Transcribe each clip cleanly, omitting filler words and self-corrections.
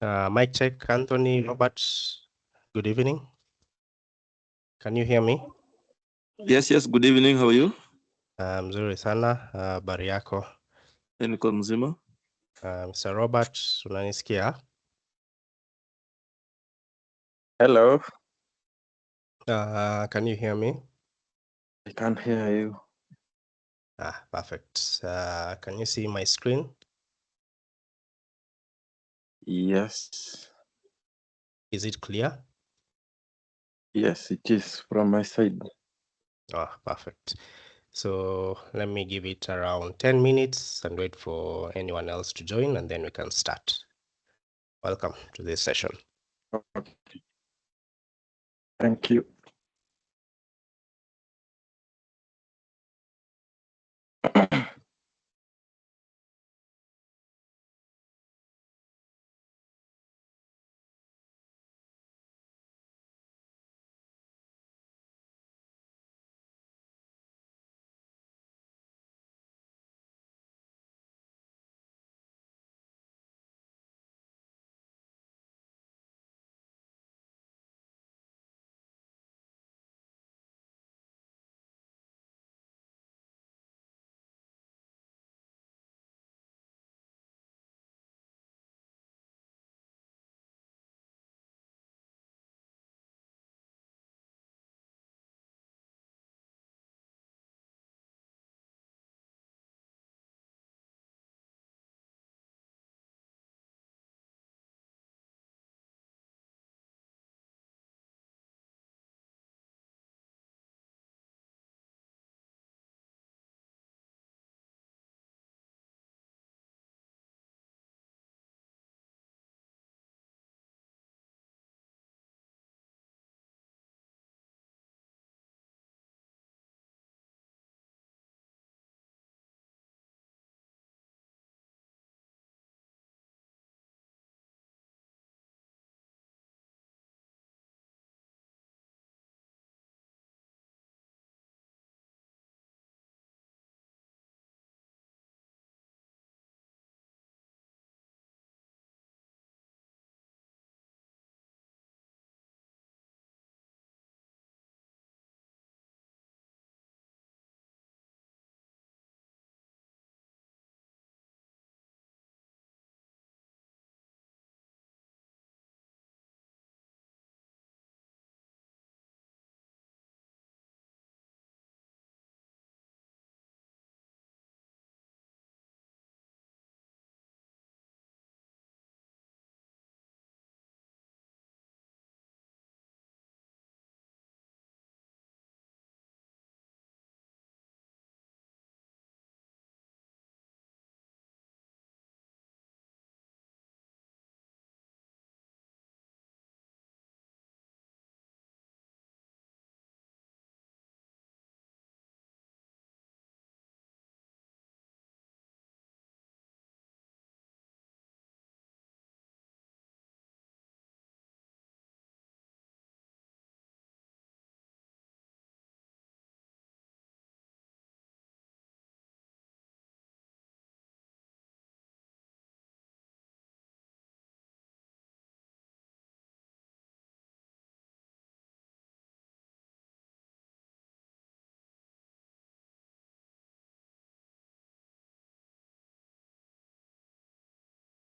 Mic check, Anthony, Roberts. Good evening. Can you hear me? Yes, good evening. How are you? Mzuri sana. Habari yako? Niko mzima. Mr. Robert, unanisikia? Hello, Can you hear me? I can't hear you. Perfect. Can you see my screen? Yes, Is it clear? yes, it is from my side. Perfect. So let me give it around 10 minutes and wait for anyone else to join, and then we can start. Welcome to this session. Okay. Thank you.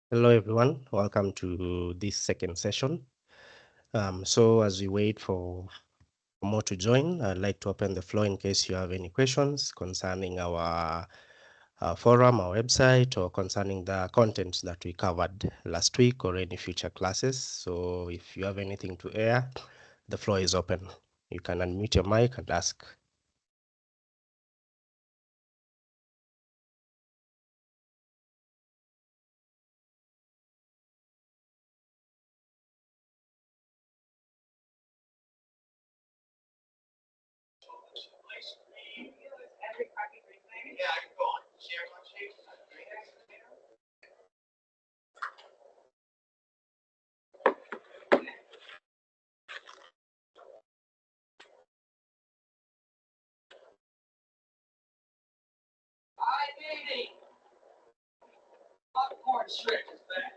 Hello, everyone. Welcome to this second session. So as we wait for more to join, I'd like to open the floor in case you have any questions concerning our forum, our website, or concerning the contents that we covered last week or any future classes. So if you have anything to air, the floor is open. You can unmute your mic and ask. Popcorn shrimp is back.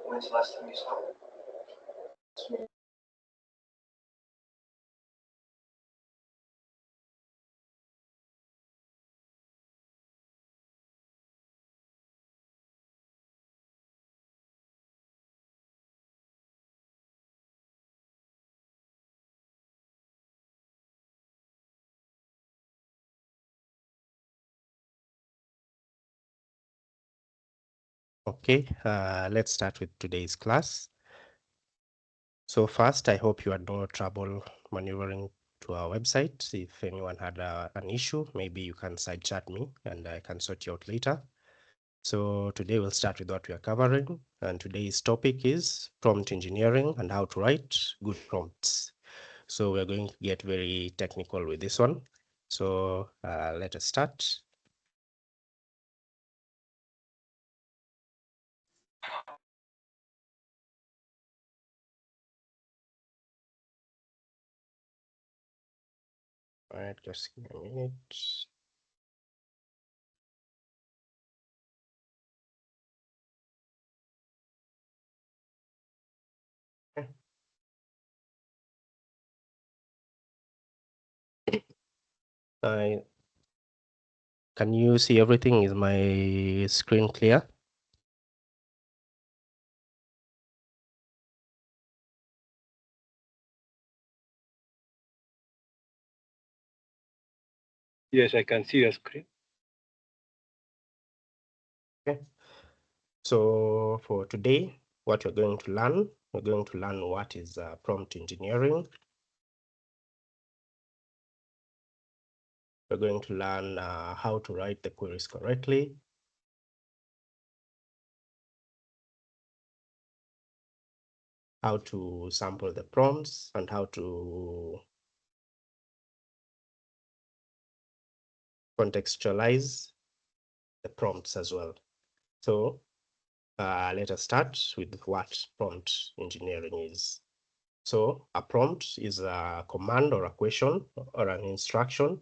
When's the last time you saw it? Okay, let's start with today's class. So first, I hope you had no trouble maneuvering to our website. If anyone had an issue, maybe you can side chat me and I can sort you out later. So today we'll start with what we are covering, and today's topic is prompt engineering and how to write good prompts. So we're going to get very technical with this one. So let us start. All right, just give me a minute. Can you see everything? Is my screen clear? Yes, I can see your screen. Okay. So for today, what we're going to learn what is prompt engineering. We're going to learn how to write the queries correctly. How to sample the prompts and how to contextualize the prompts as well. So let us start with what prompt engineering is. So a prompt is a command or a question or an instruction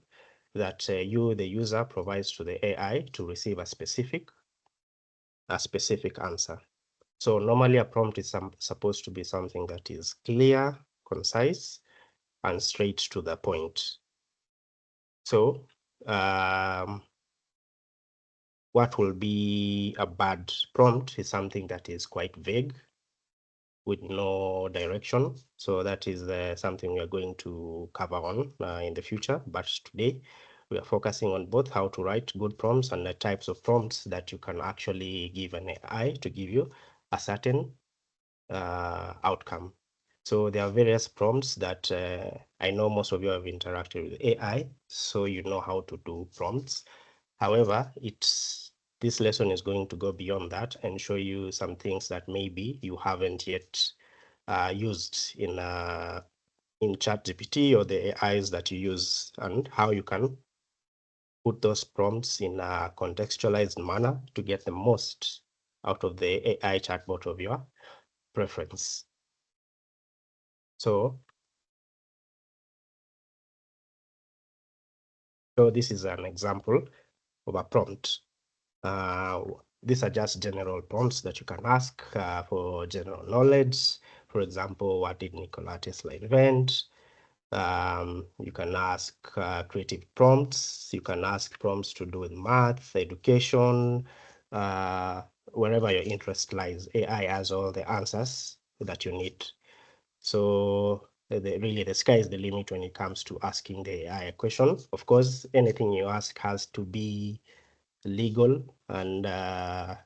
that you, the user, provides to the AI to receive a specific answer. So normally a prompt is supposed to be something that is clear, concise, and straight to the point. So what will be a bad prompt is something that is quite vague with no direction. So that is something we are going to cover on in the future. But today we are focusing on both how to write good prompts and the types of prompts that you can actually give an AI to give you a certain outcome. So there are various prompts that I know most of you have interacted with AI, so you know how to do prompts. However, this lesson is going to go beyond that and show you some things that maybe you haven't yet used in ChatGPT or the AIs that you use, and how you can put those prompts in a contextualized manner to get the most out of the AI chatbot of your preference. So this is an example of a prompt. These are just general prompts that you can ask for general knowledge. For example, what did Nikola Tesla invent? You can ask creative prompts. You can ask prompts to do with math, education, wherever your interest lies. AI has all the answers that you need. So really the sky is the limit when it comes to asking the AI a question. Of course, anything you ask has to be legal and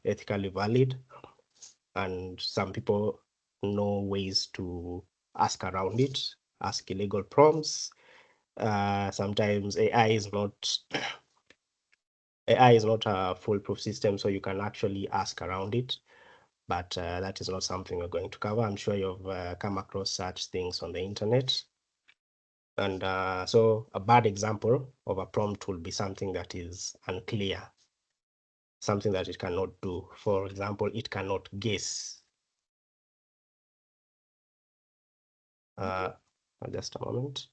ethically valid. And some people know ways to ask around it, ask illegal prompts. Sometimes AI is not a foolproof system, so you can actually ask around it. But that is not something we're going to cover. I'm sure you've come across such things on the internet. And so a bad example of a prompt will be something that is unclear, something that it cannot do. For example, it cannot guess. Just a moment.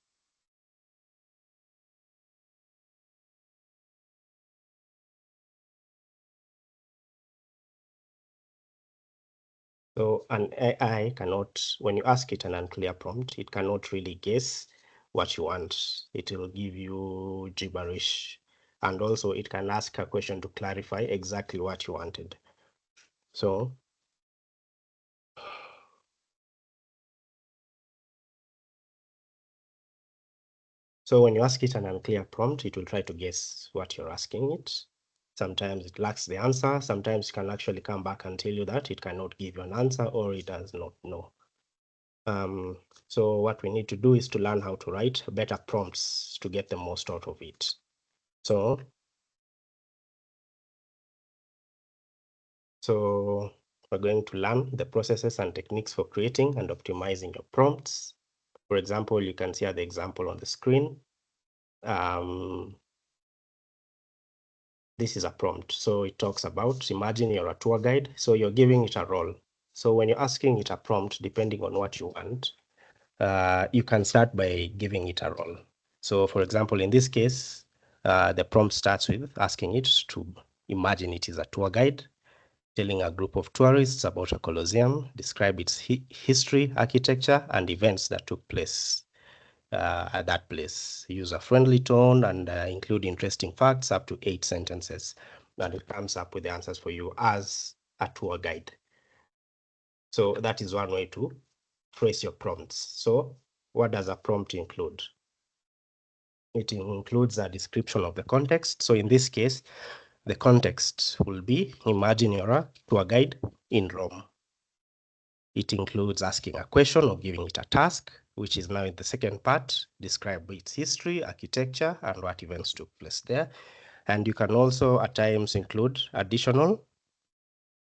So an AI cannot, when you ask it an unclear prompt, it cannot really guess what you want. It will give you gibberish. And also it can ask a question to clarify exactly what you wanted. So when you ask it an unclear prompt, it will try to guess what you're asking it. Sometimes it lacks the answer. Sometimes it can actually come back and tell you that it cannot give you an answer or it does not know. So what we need to do is to learn how to write better prompts to get the most out of it. So we're going to learn the processes and techniques for creating and optimizing your prompts. For example, you can see the example on the screen. This is a prompt. So it talks about, imagine you're a tour guide. So you're giving it a role. So when you're asking it a prompt, depending on what you want, you can start by giving it a role. So for example, in this case, the prompt starts with asking it to imagine it is a tour guide, telling a group of tourists about a Colosseum, describe its history, architecture, and events that took place at that place. Use a friendly tone and include interesting facts, up to 8 sentences. And it comes up with the answers for you as a tour guide. So that is one way to phrase your prompts. So what does a prompt include? It includes a description of the context. So in this case, the context will be, imagine you're a tour guide in Rome. It includes asking a question or giving it a task, which is now in the second part, describe its history, architecture, and what events took place there. And you can also at times include additional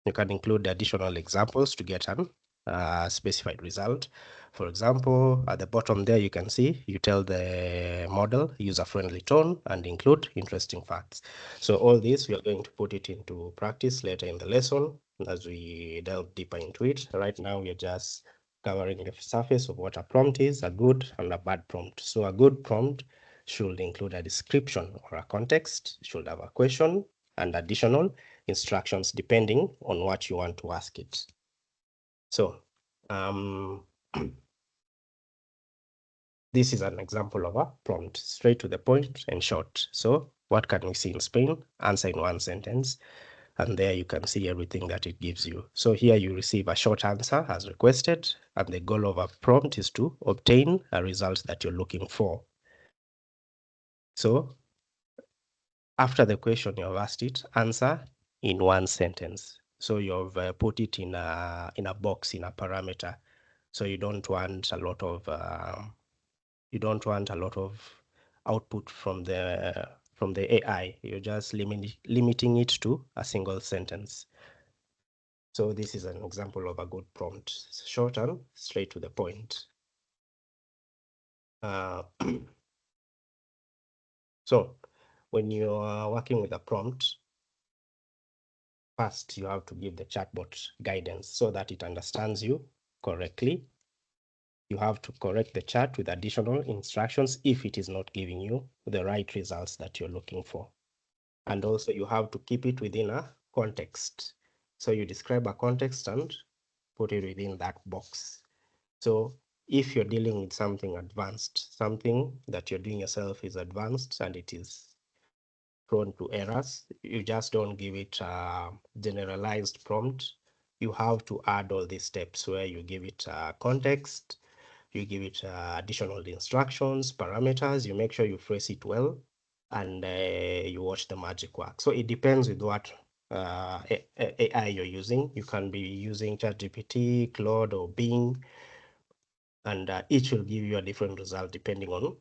examples to get an specified result. For example, at the bottom there, you can see you tell the model use a friendly tone and include interesting facts. So all this, we are going to put it into practice later in the lesson as we delve deeper into it. Right now, we are just covering the surface of what a prompt is, a good and a bad prompt. So a good prompt should include a description or a context, should have a question and additional instructions depending on what you want to ask it. So this is an example of a prompt, straight to the point and short. So what can we see in Spain? Answer in one sentence. And there you can see everything that it gives you. So here you receive a short answer as requested, and the goal of a prompt is to obtain a result that you're looking for. So after the question you have asked it, answer in one sentence. So you've put it in a box, in a parameter. So you don't want a lot of output from the AI. You're just limiting it to a single sentence. So this is an example of a good prompt. It's short and straight to the point. So when you are working with a prompt, first you have to give the chatbot guidance so that it understands you correctly. You have to correct the chat with additional instructions if it is not giving you the right results that you're looking for. And also you have to keep it within a context. So you describe a context and put it within that box. So if you're dealing with something advanced, something that you're doing yourself is advanced and it is prone to errors, you just don't give it a generalized prompt. You have to add all these steps where you give it context, you give it additional instructions, parameters, you make sure you phrase it well, and you watch the magic work. So it depends with what AI you're using. You can be using ChatGPT, Claude, or Bing, and each will give you a different result depending on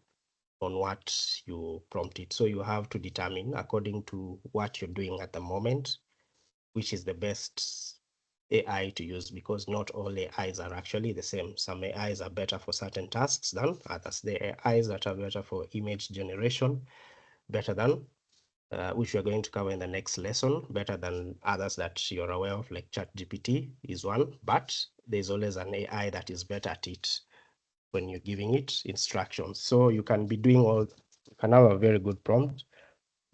what you prompt it. So you have to determine according to what you're doing at the moment, which is the best AI to use, because not all AIs are actually the same. Some AIs are better for certain tasks than others. The AIs that are better for image generation, better than which we are going to cover in the next lesson, better than others that you're aware of, like ChatGPT is one, but there's always an AI that is better at it when you're giving it instructions. So you can be doing you can have a very good prompt,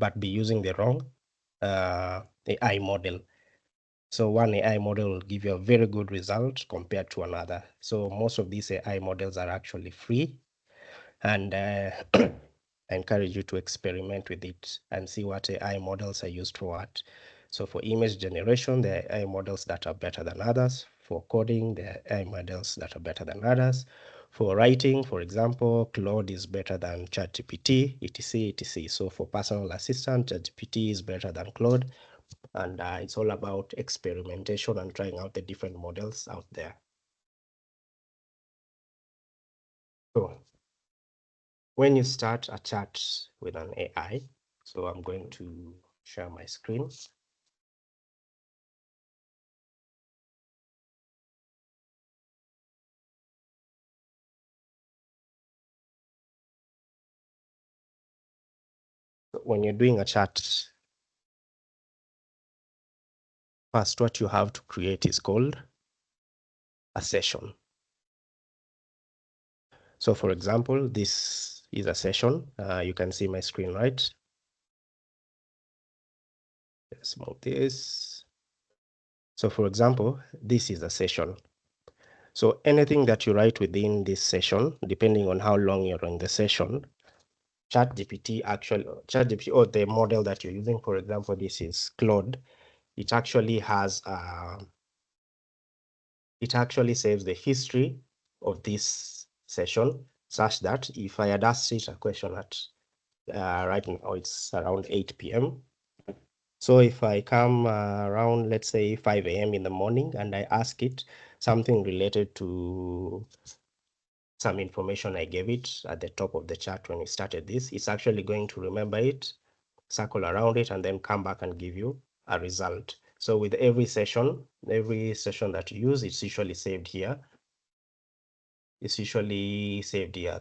but be using the wrong AI model. So one AI model will give you a very good result compared to another. So most of these AI models are actually free, and I encourage you to experiment with it and see what AI models are used for what. So for image generation, there are AI models that are better than others. For coding, there are AI models that are better than others. For writing, for example, Claude is better than ChatGPT, etc., etc. So for personal assistant, ChatGPT is better than Claude, and it's all about experimentation and trying out the different models out there. So when you start a chat with an AI, so I'm going to share my screen. So when you're doing a chat, first what you have to create is called a session. So for example, this is a session. You can see my screen, right? Let's move this. So for example, this is a session. So anything that you write within this session, depending on how long you're in the session, ChatGPT or the model that you're using, for example, this is Claude, it actually has it actually saves the history of this session, such that if I had asked it a question at right now it's around 8 p.m. So if I come around, let's say 5 a.m. in the morning, and I ask it something related to some information I gave it at the top of the chart when we started this, it's actually going to remember it, circle around it, and then come back and give you a result. So with every session that you use, it's usually saved here. It's usually saved here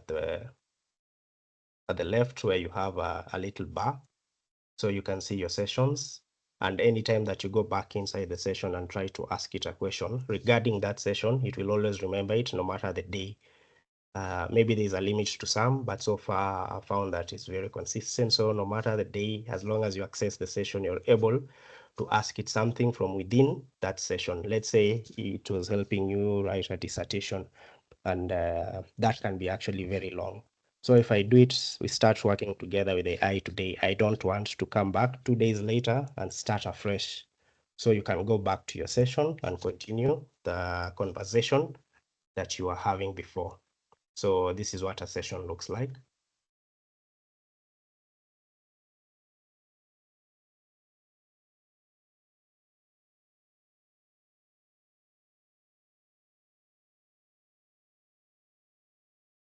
at the left, where you have a little bar, so you can see your sessions. And anytime that you go back inside the session and try to ask it a question regarding that session, it will always remember it no matter the day. Maybe there's a limit to some, but so far I found that it's very consistent. So no matter the day, as long as you access the session, you're able to ask it something from within that session. Let's say it was helping you write a dissertation, and that can be actually very long. So if I do it, we start working together with AI today, I don't want to come back 2 days later and start afresh. So you can go back to your session and continue the conversation that you were having before. So this is what a session looks like.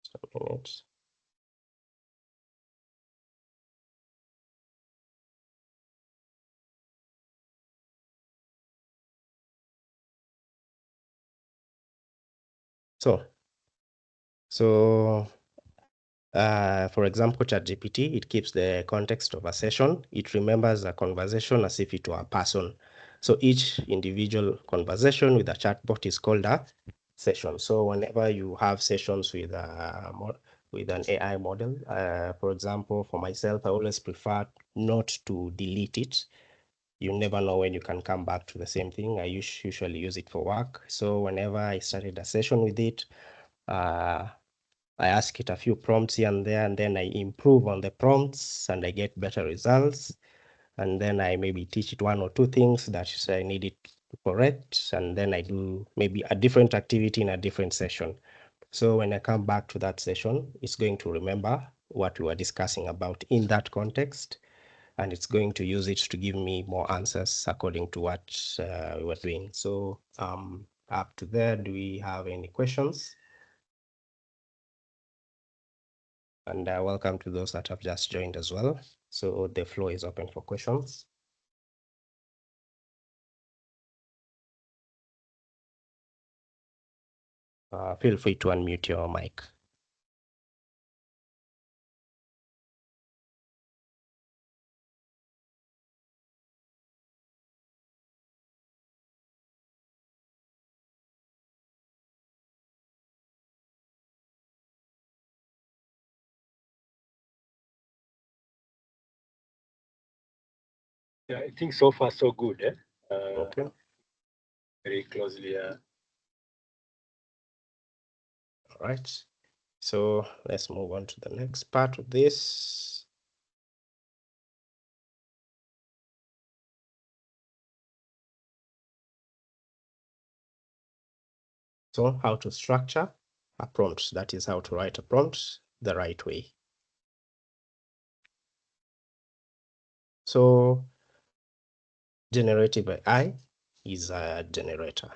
Just a minute. So for example, ChatGPT, it keeps the context of a session. It remembers a conversation as if it were a person. So each individual conversation with a chatbot is called a session. So whenever you have sessions with an AI model, for example, for myself, I always prefer not to delete it. You never know when you can come back to the same thing. I usually use it for work. So whenever I started a session with it, I ask it a few prompts here and there, and then I improve on the prompts and I get better results. And then I maybe teach it one or two things that I need it to correct. And then I do maybe a different activity in a different session. So when I come back to that session, it's going to remember what we were discussing about in that context. And it's going to use it to give me more answers according to what we were doing. So up to there, do we have any questions? And welcome to those that have just joined as well. So the floor is open for questions. Feel free to unmute your mic. Yeah, I think so far so good. Okay. Very closely. All right. So let's move on to the next part of this. So how to structure a prompt, that is how to write a prompt the right way. So generative AI is a generator.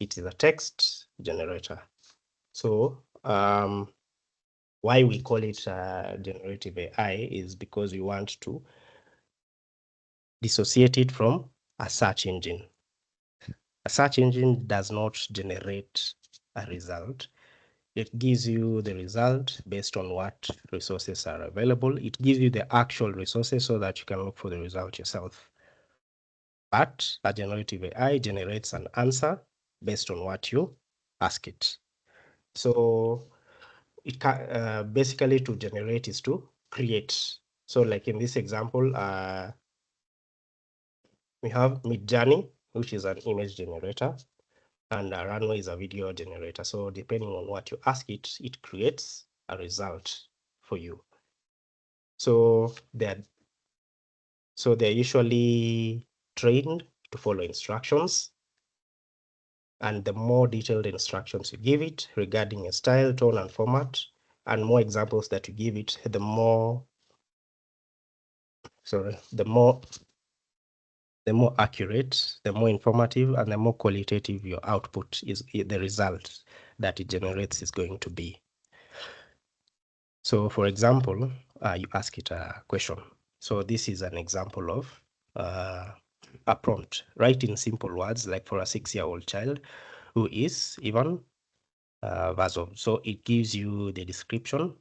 It is a text generator. So why we call it generative AI is because we want to dissociate it from a search engine. A search engine does not generate a result. It gives you the result based on what resources are available. It gives you the actual resources so that you can look for the result yourself. But a generative AI generates an answer based on what you ask it. So it can basically to generate is to create. So like in this example, we have Midjourney, which is an image generator, and Runway is a video generator. So depending on what you ask it, it creates a result for you. So they're usually trained to follow instructions, and the more detailed instructions you give it regarding a style, tone, and format, and more examples that you give it, the more accurate, the more informative, and the more qualitative your output is, the result that it generates is going to be. So for example, you ask it a question. So this is an example of a prompt. Write in simple words, like for a 6-year-old child who is Ivan Vazov. So it gives you the description,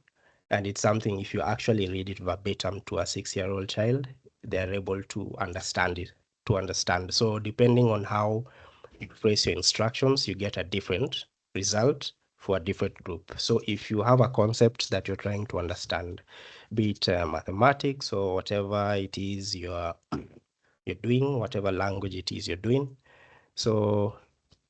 and it's something, if you actually read it verbatim to a 6-year-old child, they're able to understand it, So depending on how you phrase your instructions, you get a different result for a different group. So if you have a concept that you're trying to understand, be it mathematics or whatever it is you're doing, whatever language it is you're doing. So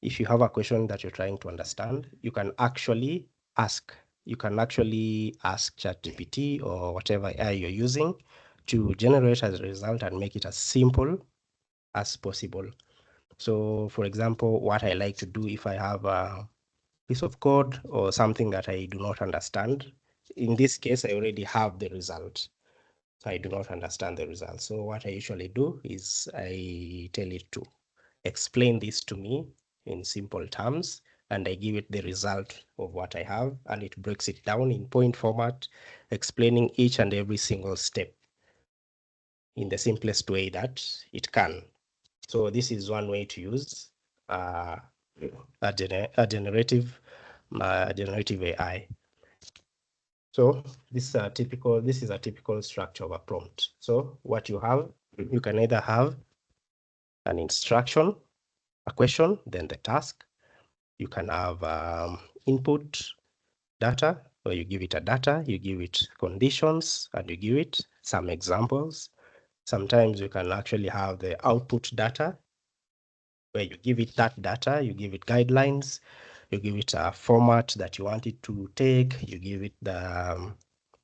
if you have a question that you're trying to understand, you can actually ask ChatGPT or whatever AI you're using to generate as a result and make it as simple as possible. So for example, what I like to do if I have a piece of code or something that I do not understand, in this case, I already have the result. So I do not understand the result. So what I usually do is I tell it to explain this to me in simple terms, and I give it the result of what I have, and it breaks it down in point format, explaining each and every single step in the simplest way that it can. So this is one way to use a generative AI. So this is a typical structure of a prompt. So what you have, you can either have an instruction, a question, then the task. You can have input data, where you give it a data, you give it conditions, and you give it some examples. Sometimes you can actually have the output data, where you give it that data, you give it guidelines, You give it a format that you want it to take. You give it the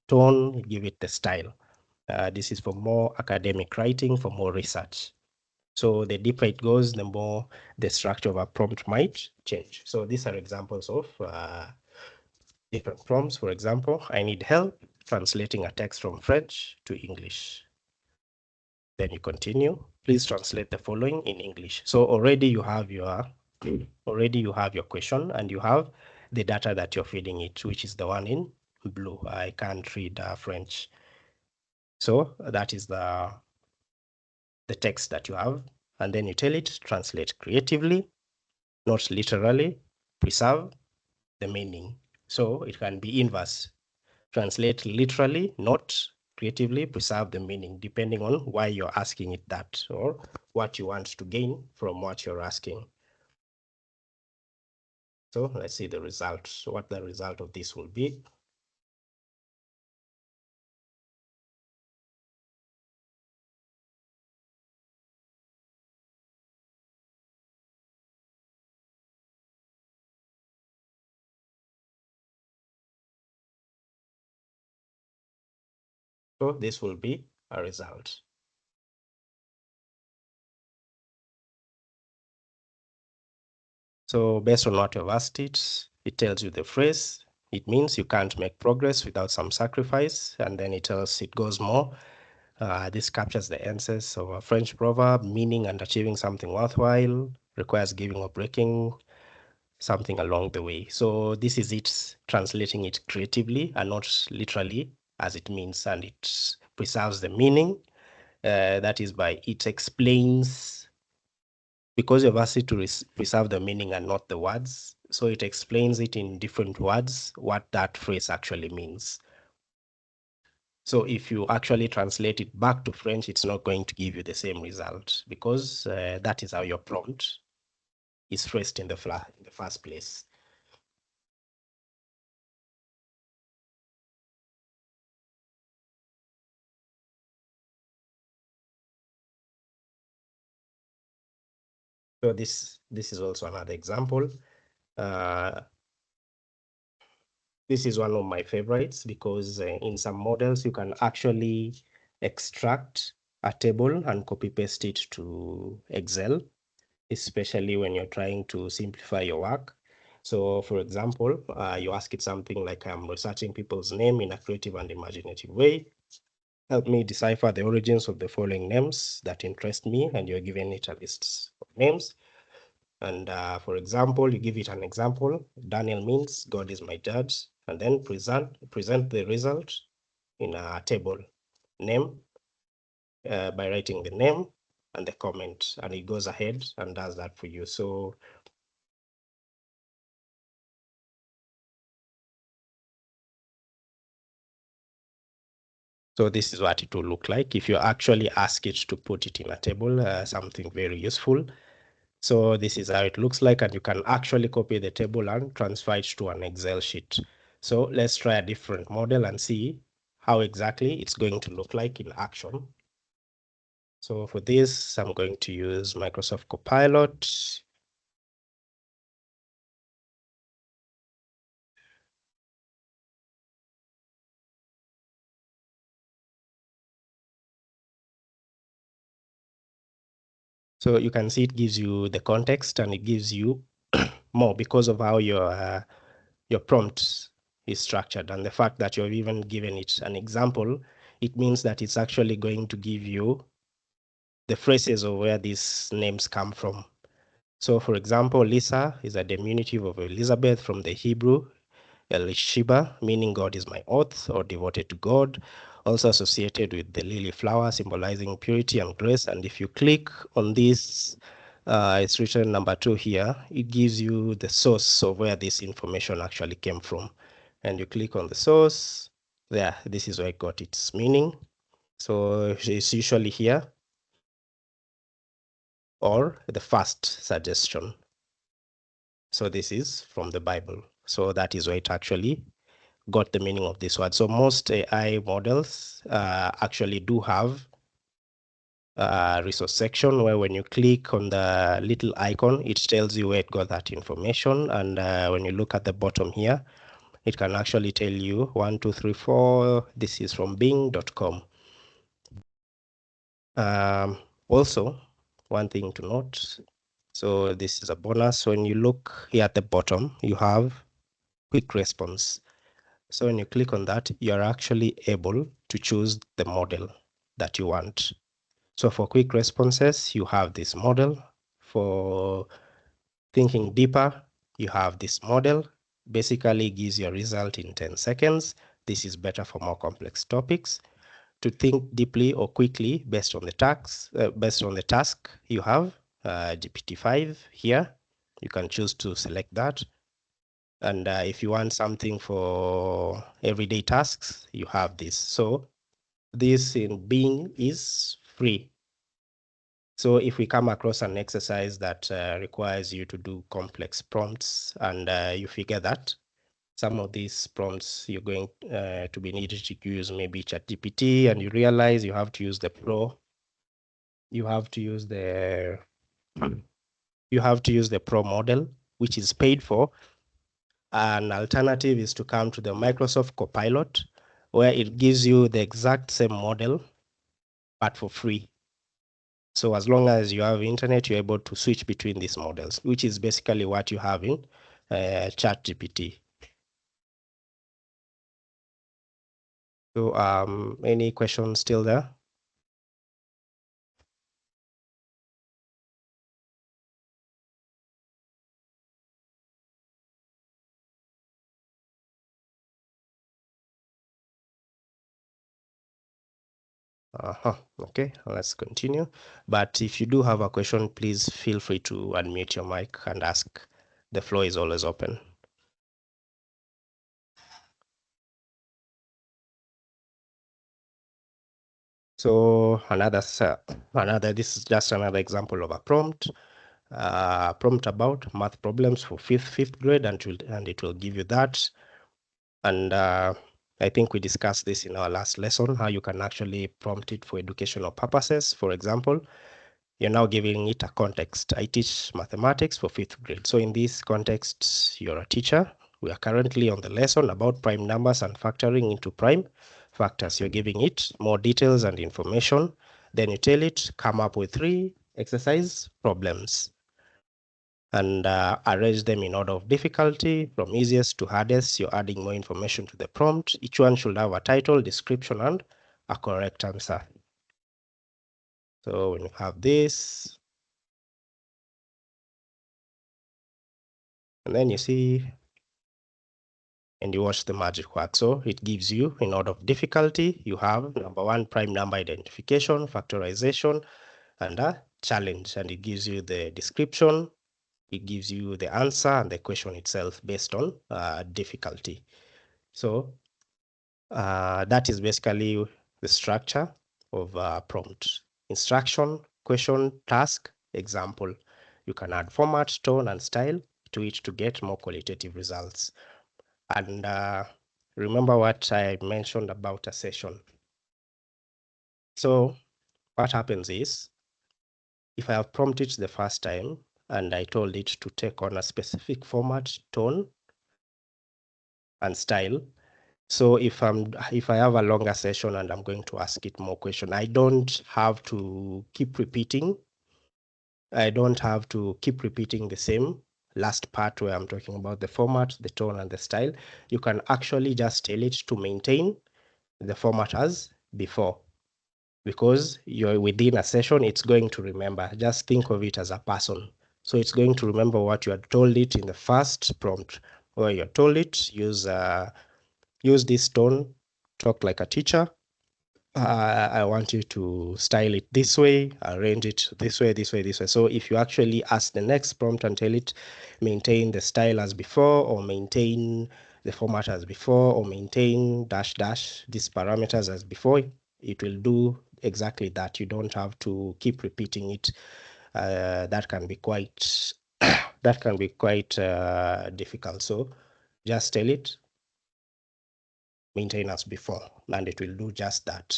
tone. You give it the style. This is for more academic writing, for more research. So the deeper it goes, the more the structure of a prompt might change. So these are examples of different prompts. For example, I need help translating a text from French to English. Then you continue. Please translate the following in English. So already you have your question, and you have the data that you're feeding it, which is the one in blue. I can't read French. So that is the text that you have. And then you tell it, translate creatively, not literally, preserve the meaning. So it can be inverse. Translate literally, not creatively, preserve the meaning, depending on why you're asking it that, or what you want to gain from what you're asking. So let's see the result. So what the result of this will be. So this will be a result. So based on what you've asked it tells you the phrase. It means you can't make progress without some sacrifice. And then it goes more. This captures the essence of a French proverb, meaning and achieving something worthwhile requires giving or breaking something along the way. So this is it, translating it creatively and not literally as it means, and it preserves the meaning. That is by it explains, because you've asked it to preserve the meaning and not the words, so it explains it in different words what that phrase actually means. So if you actually translate it back to French, it's not going to give you the same result, because that is how your prompt is phrased in the first place. So this is also another example. This is one of my favorites, because in some models you can actually extract a table and copy paste it to Excel, especially when you're trying to simplify your work. So for example, you ask it something like, I'm researching people's name in a creative and imaginative way. Help me decipher the origins of the following names that interest me, and you're giving it a list of names. And for example, you give it an example. Daniel means God is my judge, and then present the result in a table name by writing the name and the comment, and it goes ahead and does that for you. So this is what it will look like if you actually ask it to put it in a table, something very useful. So this is how it looks like, and you can actually copy the table and transfer it to an Excel sheet. So let's try a different model and see how exactly it's going to look like in action. So for this, I'm going to use Microsoft Copilot. So you can see it gives you the context, and it gives you more because of how your prompt is structured, and the fact that you've even given it an example. It means that it's actually going to give you the phrases of where these names come from. So for example, Lisa is a diminutive of Elizabeth from the Hebrew Elisheba, meaning God is my oath, or devoted to God, also associated with the lily flower, symbolizing purity and grace. And if you click on this, it's written number 2 here. It gives you the source of where this information actually came from. And you click on the source, there, this is where it got its meaning. So it's usually here, or the first suggestion. So this is from the Bible. So that is where it actually got the meaning of this word. So most AI models actually do have resource section, where when you click on the little icon, it tells you where it got that information. And when you look at the bottom here, it can actually tell you 1, 2, 3, 4. This is from bing.com. Also, one thing to note, so this is a bonus. When you look here at the bottom, you have quick response. So when you click on that, you're actually able to choose the model that you want. So for quick responses, you have this model. For thinking deeper, you have this model. Basically gives you a result in 10 seconds. This is better for more complex topics. To think deeply or quickly based on the task you have, GPT-5 here. You can choose to select that. And if you want something for everyday tasks, you have this. So this in Bing is free. So if we come across an exercise that requires you to do complex prompts, and you figure that some of these prompts you're going to be needed to use maybe ChatGPT, and you realize you have to use the Pro, you have to use the Pro model, which is paid for. An alternative is to come to the Microsoft Copilot, where it gives you the exact same model, but for free. So as long as you have internet, you're able to switch between these models, which is basically what you have in ChatGPT. So any questions still there? Okay, let's continue. But if you do have a question, please feel free to unmute your mic and ask. The floor is always open. So this is just another example of a prompt. Prompt about math problems for fifth grade, and it will give you that. And I think we discussed this in our last lesson, how you can actually prompt it for educational purposes. For example, you're now giving it a context. I teach mathematics for fifth grade. So in this context, you're a teacher. We are currently on the lesson about prime numbers and factoring into prime factors. You're giving it more details and information. Then you tell it, come up with 3 exercise problems and arrange them in order of difficulty from easiest to hardest. You're adding more information to the prompt. Each one should have a title, description, and a correct answer. So when you have this, and then you see, and you watch the magic work. So it gives you, in order of difficulty, you have number 1, prime number identification, factorization, and a challenge. And it gives you the description, it gives you the answer and the question itself based on difficulty. So that is basically the structure of prompt: instruction, question, task, example. You can add format, tone, and style to it to get more qualitative results. And remember what I mentioned about a session. So what happens is, if I have prompted the first time and I told it to take on a specific format, tone, and style, so if I have a longer session and I'm going to ask it more questions, I don't have to keep repeating. I don't have to keep repeating the same last part where I'm talking about the format, the tone, and the style. You can actually just tell it to maintain the format as before, because you're within a session, it's going to remember. Just think of it as a person. So it's going to remember what you had told it in the first prompt, where you told it, use this tone, talk like a teacher. I want you to style it this way, arrange it this way, this way, this way. So if you actually ask the next prompt and tell it, maintain the style as before, or maintain the format as before, or maintain dash dash these parameters as before, it will do exactly that. You don't have to keep repeating it. That can be quite difficult. So just tell it, maintain as before, and it will do just that.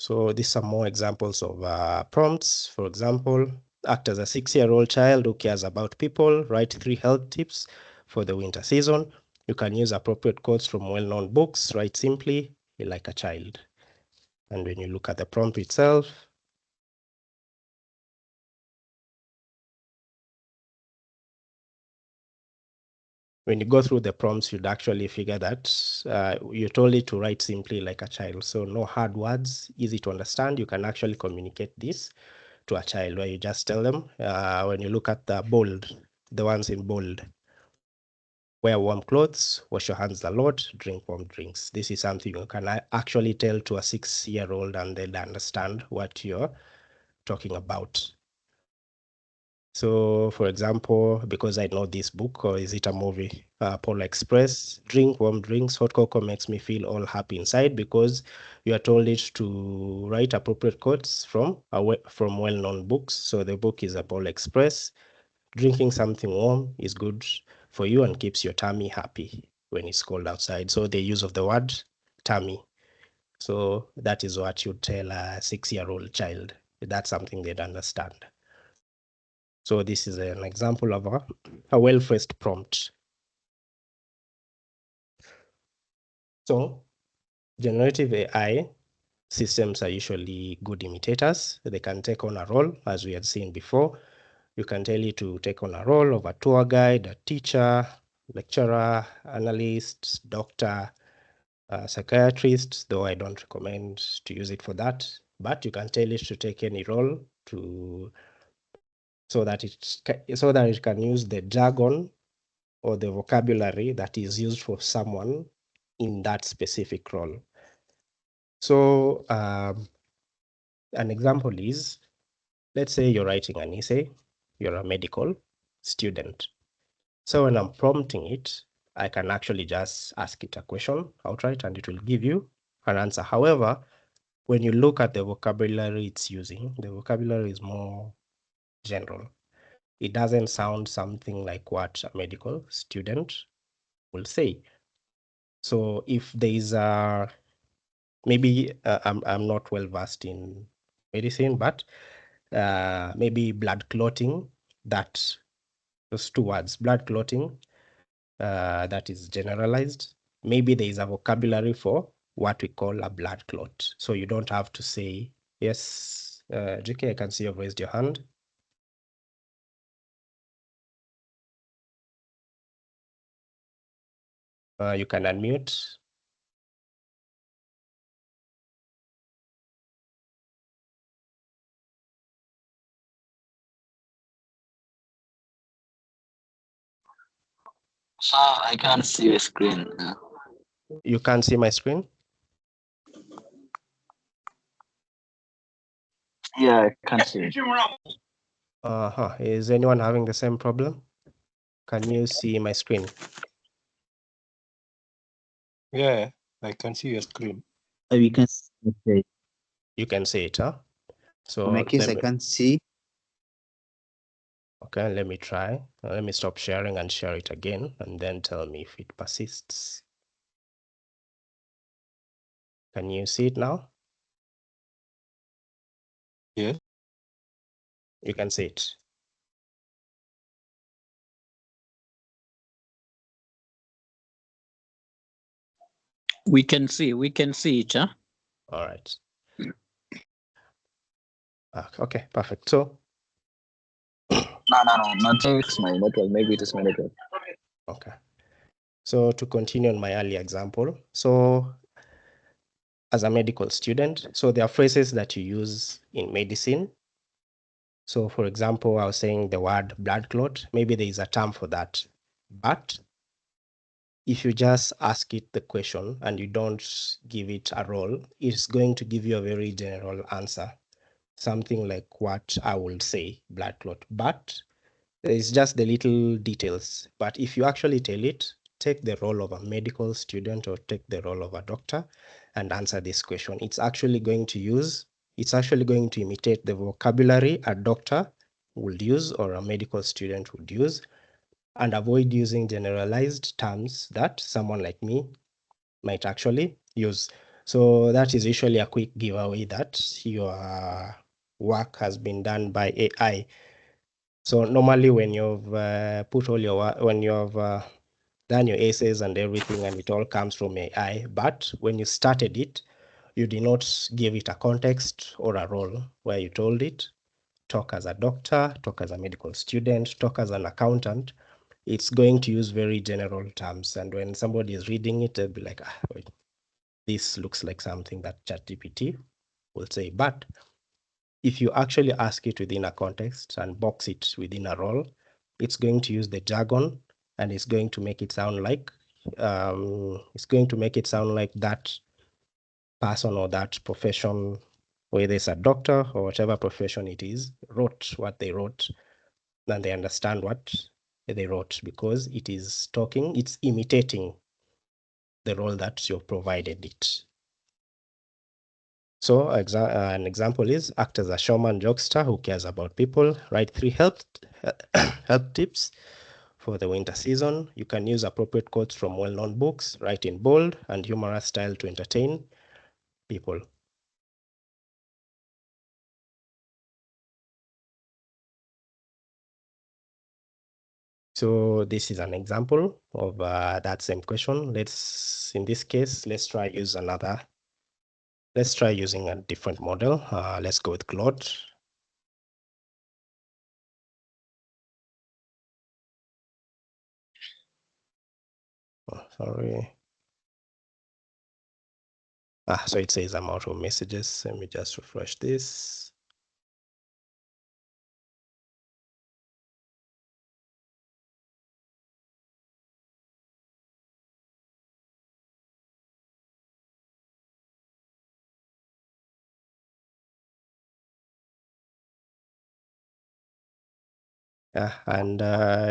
So these are more examples of prompts. For example, act as a 6-year-old child who cares about people. Write 3 health tips for the winter season. You can use appropriate quotes from well-known books. Write simply like a child. And when you look at the prompt itself, when you go through the prompts, you'd actually figure that you're told it to write simply like a child. So no hard words, easy to understand. You can actually communicate this to a child where you just tell them, when you look at the bold, the ones in bold, wear warm clothes, wash your hands a lot, drink warm drinks. This is something you can actually tell to a 6-year-old and they'll understand what you're talking about. So, for example, because I know this book, or is it a movie? Polar Express, drink warm drinks. Hot cocoa makes me feel all happy inside, because you are told it to write appropriate quotes from well-known books. So the book is a Polar Express. Drinking something warm is good for you and keeps your tummy happy when it's cold outside. So the use of the word tummy. So that is what you tell a 6-year-old child. That's something they'd understand. So this is an example of a well-phrased prompt. So generative AI systems are usually good imitators. They can take on a role, as we had seen before. You can tell it to take on a role of a tour guide, a teacher, lecturer, analyst, doctor, psychiatrist, though I don't recommend to use it for that. But you can tell it to take any role so that it can use the jargon or the vocabulary that is used for someone in that specific role. So an example is, let's say you're writing an essay, you're a medical student. So when I'm prompting it, I can actually just ask it a question outright and it will give you an answer. However, when you look at the vocabulary it's using, the vocabulary is more general. It doesn't sound something like what a medical student will say. So if there is a, maybe I'm not well versed in medicine, but maybe blood clotting, that those 2 words, blood clotting, that is generalized. Maybe there is a vocabulary for what we call a blood clot. So you don't have to say, yes, JK, I can see you've raised your hand. You can unmute. So I can't see your screen. You can't see my screen? Yeah, I can't see it. Is anyone having the same problem? Can you see my screen? Yeah, I can see your screen. We can see. You can see it, huh? So In my case, I can't see. Okay, let me try. Let me stop sharing and share it again, and then tell me if it persists. Can you see it now? Yes. You can see it. We can see it, huh? All right. Okay, perfect. So, No, not it's my network. Maybe it is my network. okay. So to continue on my earlier example, so as a medical student, so there are phrases that you use in medicine. So for example, I was saying the word blood clot, maybe there is a term for that, but if you just ask it the question and you don't give it a role, it's going to give you a very general answer. Something like what I would say, blood clot. But it's just the little details. But if you actually tell it, take the role of a medical student or take the role of a doctor and answer this question, it's actually going to imitate the vocabulary a doctor would use or a medical student would use, and avoid using generalized terms that someone like me might actually use. So that is usually a quick giveaway that your work has been done by AI. So normally when you've put all your work, when you've done your essays and everything, and it all comes from AI, but when you started it, you did not give it a context or a role where you told it, talk as a doctor, talk as a medical student, talk as an accountant. It's going to use very general terms. And when somebody is reading it, they'll be like, wait, this looks like something that ChatGPT will say. But if you actually ask it within a context and box it within a role, it's going to use the jargon and it's going to make it sound like that person or that profession, whether it's a doctor or whatever profession it is, wrote what they wrote, then they understand what they wrote because it is talking, it's imitating the role that you've provided it. So an example is act as a showman jokester who cares about people. Write 3 help tips for the winter season. You can use appropriate quotes from well-known books. Write in bold and humorous style to entertain people. So this is an example of that same question. In this case, let's try using a different model. Let's go with Claude. Oh, sorry. So it says I'm out of messages. Let me just refresh this. And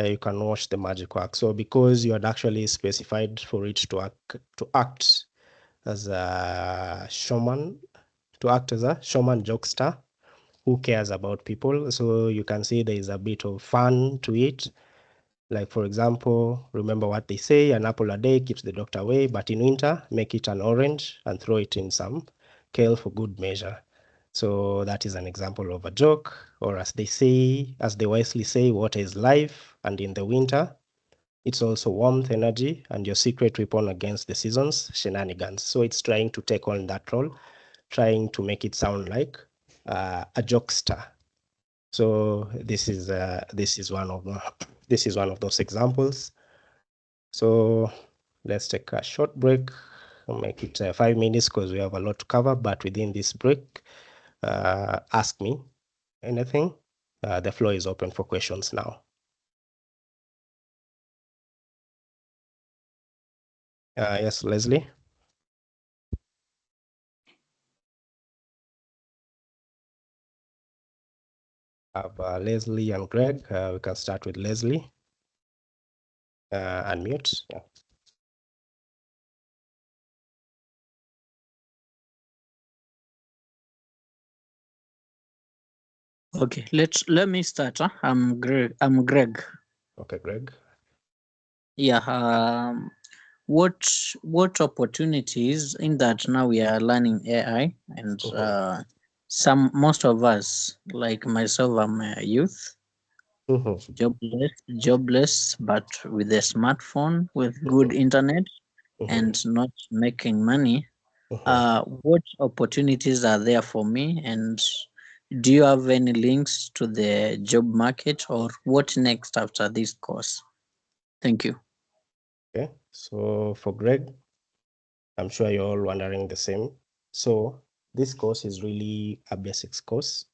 you can watch the magic work. So because you had actually specified for it to act as a showman, jokester who cares about people. So you can see there is a bit of fun to it. Like, for example, remember what they say, an apple a day keeps the doctor away, but in winter, make it an orange and throw it in some kale for good measure. So that is an example of a joke, or as they wisely say, water is life, and in the winter, it's also warmth, energy, and your secret weapon against the season's shenanigans. So it's trying to take on that role, trying to make it sound like a jokester. So this is one of those examples. So let's take a short break. I'll make it 5 minutes because we have a lot to cover. But within this break, ask me anything. The floor is open for questions now. Yes, Leslie. Have Leslie and Greg. We can start with Leslie. Unmute. Yeah. Okay, let me start. I'm Greg. Okay, Greg. Yeah. What opportunities in that now we are learning AI and most of us, like myself, I'm a youth, jobless, but with a smartphone, with good internet, and not making money. What opportunities are there for me, and do you have any links to the job market, or what next after this course? Thank you. Okay, so for Greg, I'm sure you're all wondering the same. So this course is really a basics course.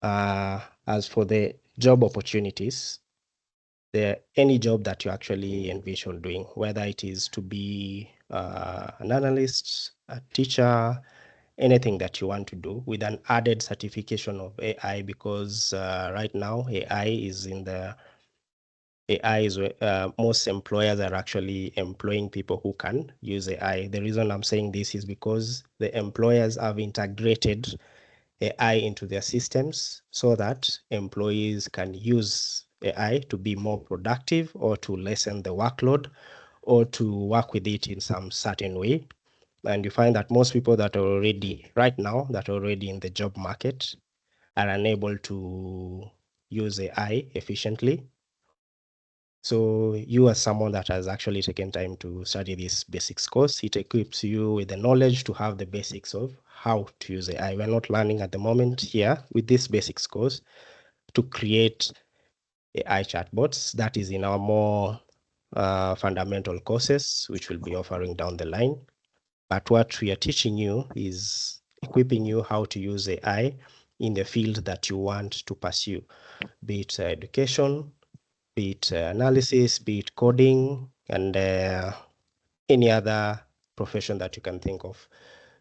As for the job opportunities, any job that you actually envision doing, whether it is to be an analyst, a teacher, anything that you want to do with an added certification of AI, because right now most employers are actually employing people who can use AI. The reason I'm saying this is because the employers have integrated AI into their systems so that employees can use AI to be more productive or to lessen the workload or to work with it in some certain way. And you find that most people that are already right now that are already in the job market are unable to use AI efficiently. So you as someone that has actually taken time to study this basics course, it equips you with the knowledge to have the basics of how to use AI. We're not learning at the moment here with this basics course to create AI chatbots. That is in our more fundamental courses, which we'll be offering down the line. But what we are teaching you is equipping you how to use AI in the field that you want to pursue, be it education, be it analysis, be it coding, and any other profession that you can think of.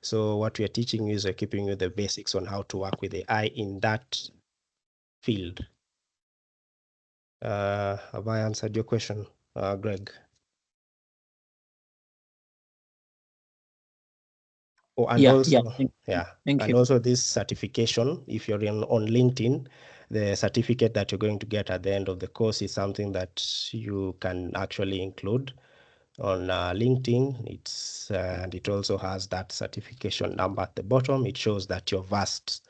So what we are teaching you is equipping you the basics on how to work with AI in that field. Have I answered your question, Greg? Oh, and Yeah, also, thank and you. also this certification, if you're on LinkedIn, the certificate that you're going to get at the end of the course is something that you can actually include on LinkedIn. It's and it also has that certification number at the bottom. It shows that you're versed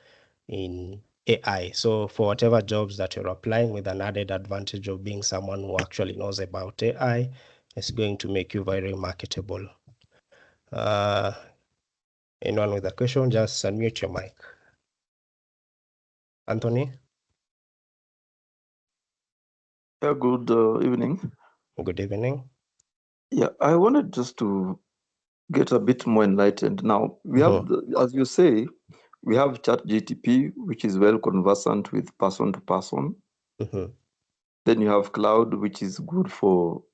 in AI. So for whatever jobs that you're applying, with an added advantage of being someone who actually knows about AI, it's going to make you very marketable. Anyone with a question, just unmute your mic. Anthony? Yeah, good evening. Good evening. Yeah, I wanted just to get a bit more enlightened. Now, we have, as you say, we have ChatGTP, which is well conversant with person to person. Then you have Cloud, which is good for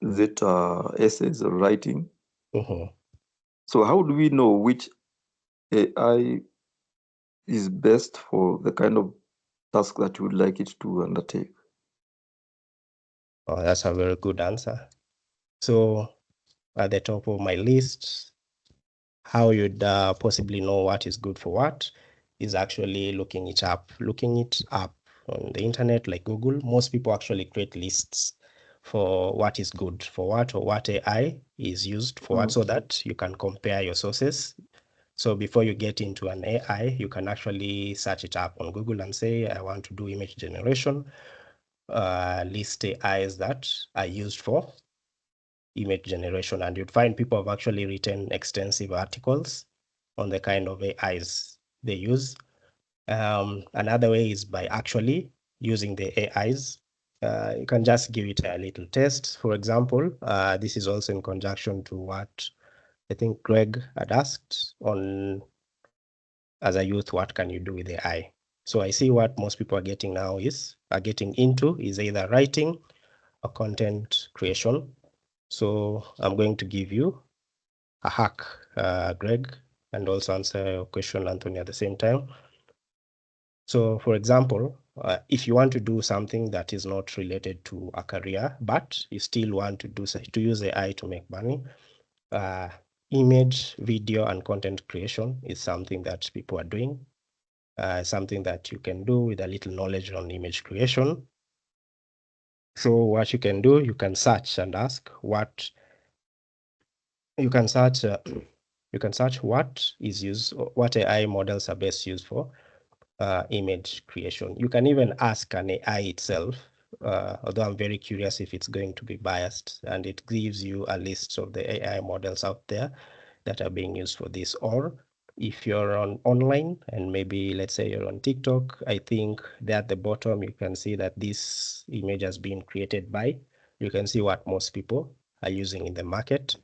essays or writing. So how do we know which AI is best for the kind of task that you would like it to undertake? Oh, that's a very good answer. So at the top of my list, how you'd possibly know what is good for what is actually looking it up on the internet, like Google. Most people actually create lists for what is good for what, or what AI is used for what, so that you can compare your sources. So before you get into an AI, you can actually search it up on Google and say, I want to do image generation, list AIs that are used for image generation, and you'd find people have actually written extensive articles on the kind of AIs they use. Another way is by actually using the AIs. You can just give it a little test. For example, this is also in conjunction to what I think Greg had asked on, as a youth, what can you do with AI? So I see what most people are getting into is either writing or content creation. So I'm going to give you a hack, Greg, and also answer your question, Anthony, at the same time. So for example, if you want to do something that is not related to a career, but you still want to use AI to make money, image, video, and content creation is something that people are doing. Something that you can do with a little knowledge on image creation. So what you can do, you can search and ask what you can search. You can search what is used, what AI models are best used for image creation. You can even ask an AI itself, although I'm very curious if it's going to be biased, and it gives you a list of the AI models out there that are being used for this. Or if you're online and maybe let's say you're on TikTok, I think there at the bottom you can see that this image has been created by, you can see what most people are using in the market.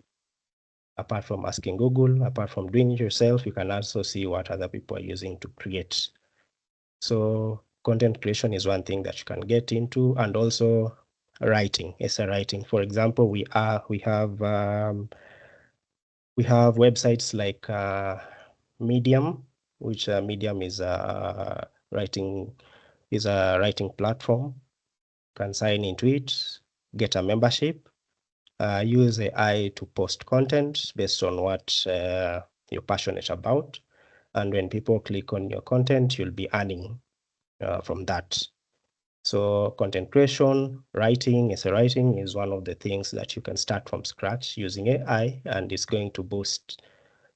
Apart from asking Google, apart from doing it yourself, you can also see what other people are using to create. So content creation is one thing that you can get into, and also writing, essay writing. For example, we have websites like Medium, which Medium is a writing platform. You can sign into it, get a membership, use AI to post content based on what you're passionate about. And when people click on your content, you'll be earning from that. So content creation, writing, essay writing is one of the things that you can start from scratch using AI, and it's going to boost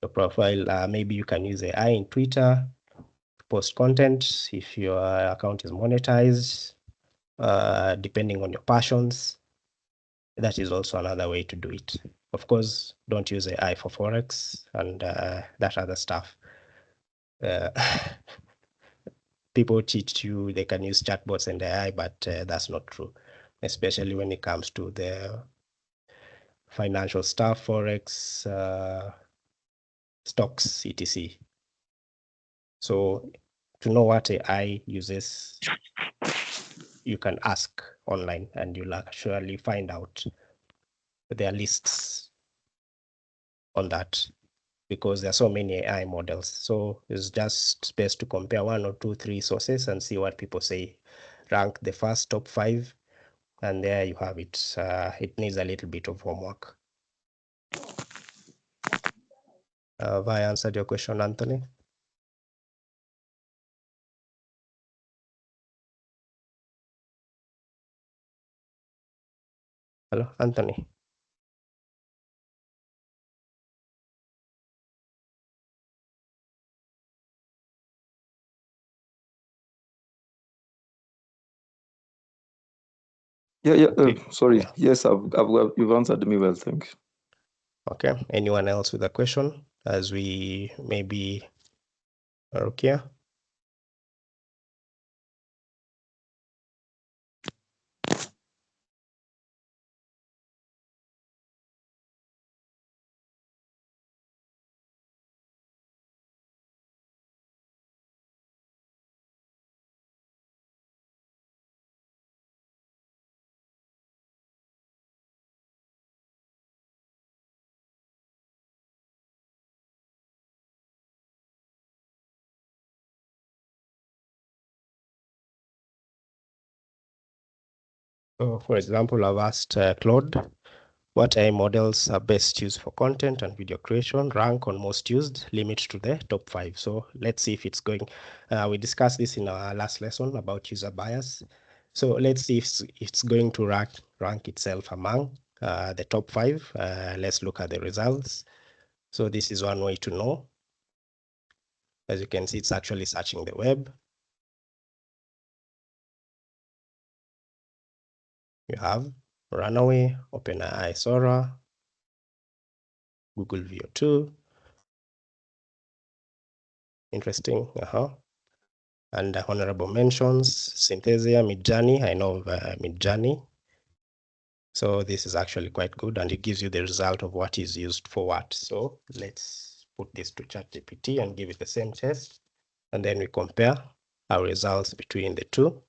your profile. Maybe you can use AI in Twitter to post content if your account is monetized, depending on your passions. That is also another way to do it. Of course, don't use AI for Forex and that other stuff. People teach you they can use chatbots and AI, but that's not true, especially when it comes to the financial stuff, Forex, stocks, etc. So to know what AI uses, you can ask online and you'll actually find out there are lists on that, because there are so many AI models. So it's just best to compare 1 or 2, 3 sources and see what people say. Rank the first top 5, and there you have it. It needs a little bit of homework. Have I answered your question, Anthony? Hello, Anthony. Yeah. Okay. Sorry. Yeah. Yes, you've answered me well. Thank you. Okay. Anyone else with a question? As we maybe are okay. So, for example, I've asked Claude, what AI models are best used for content and video creation? Rank on most used, limit to the top 5. So let's see if it's going. We discussed this in our last lesson about user bias. So let's see if it's going to rank itself among the top 5. Let's look at the results. So this is one way to know. As you can see, it's actually searching the web. You have Runaway, OpenAI Sora, Google VO2. Interesting. And honorable mentions, Synthesia, Midjourney. I know of Midjourney. So this is actually quite good, and it gives you the result of what is used for what. So let's put this to ChatGPT and give it the same test, and then we compare our results between the two.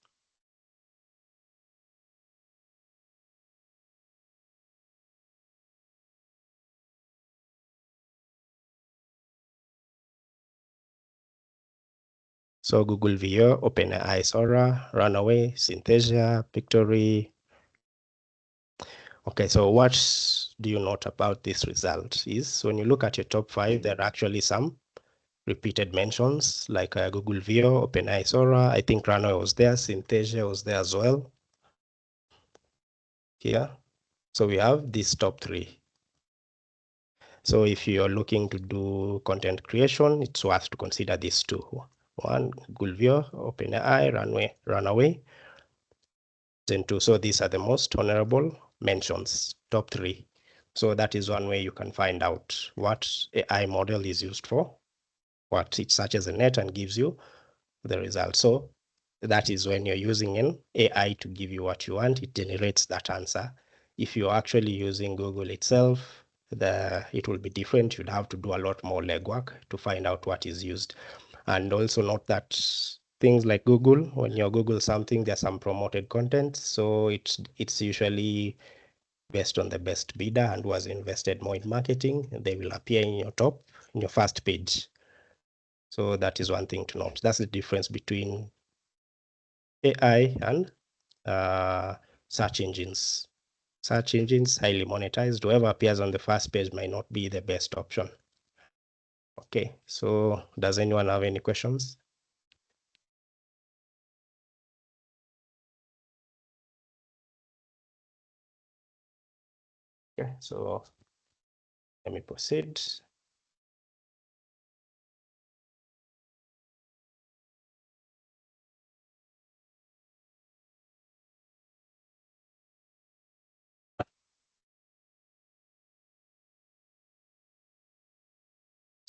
So Google VO, OpenAI Sora, Runaway, Synthesia, Pictory. Okay, so what do you note about this result is when you look at your top 5, there are actually some repeated mentions like Google VO, OpenAI Sora. I think Runaway was there, Synthesia was there as well. Here, so we have these top 3. So if you're looking to do content creation, it's worth to consider these 2. One, Google VO, OpenAI, Runaway. Then 2. So these are the most honorable mentions, top 3. So that is one way you can find out what AI model is used for, what it searches the net and gives you the result. So that is when you're using an AI to give you what you want, it generates that answer. If you're actually using Google itself, it will be different. You'd have to do a lot more legwork to find out what is used. And also note that things like Google, when you Google something, there's some promoted content. So it's usually based on the best bidder and who has invested more in marketing. They will appear in your first page. So that is one thing to note. That's the difference between AI and search engines. Search engines, highly monetized. Whoever appears on the first page might not be the best option. Okay, so does anyone have any questions? Okay, so let me proceed.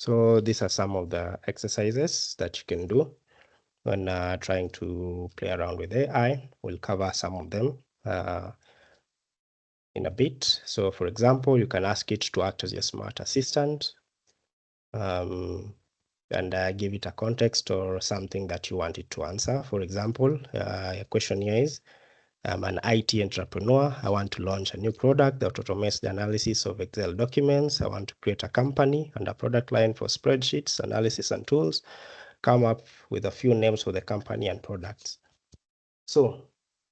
So these are some of the exercises that you can do when trying to play around with AI. We'll cover some of them in a bit. So for example, you can ask it to act as your smart assistant and give it a context or something that you want it to answer. For example, a question here is, I'm an IT entrepreneur. I want to launch a new product that automates the analysis of Excel documents. I want to create a company and a product line for spreadsheets, analysis, and tools. Come up with a few names for the company and products. So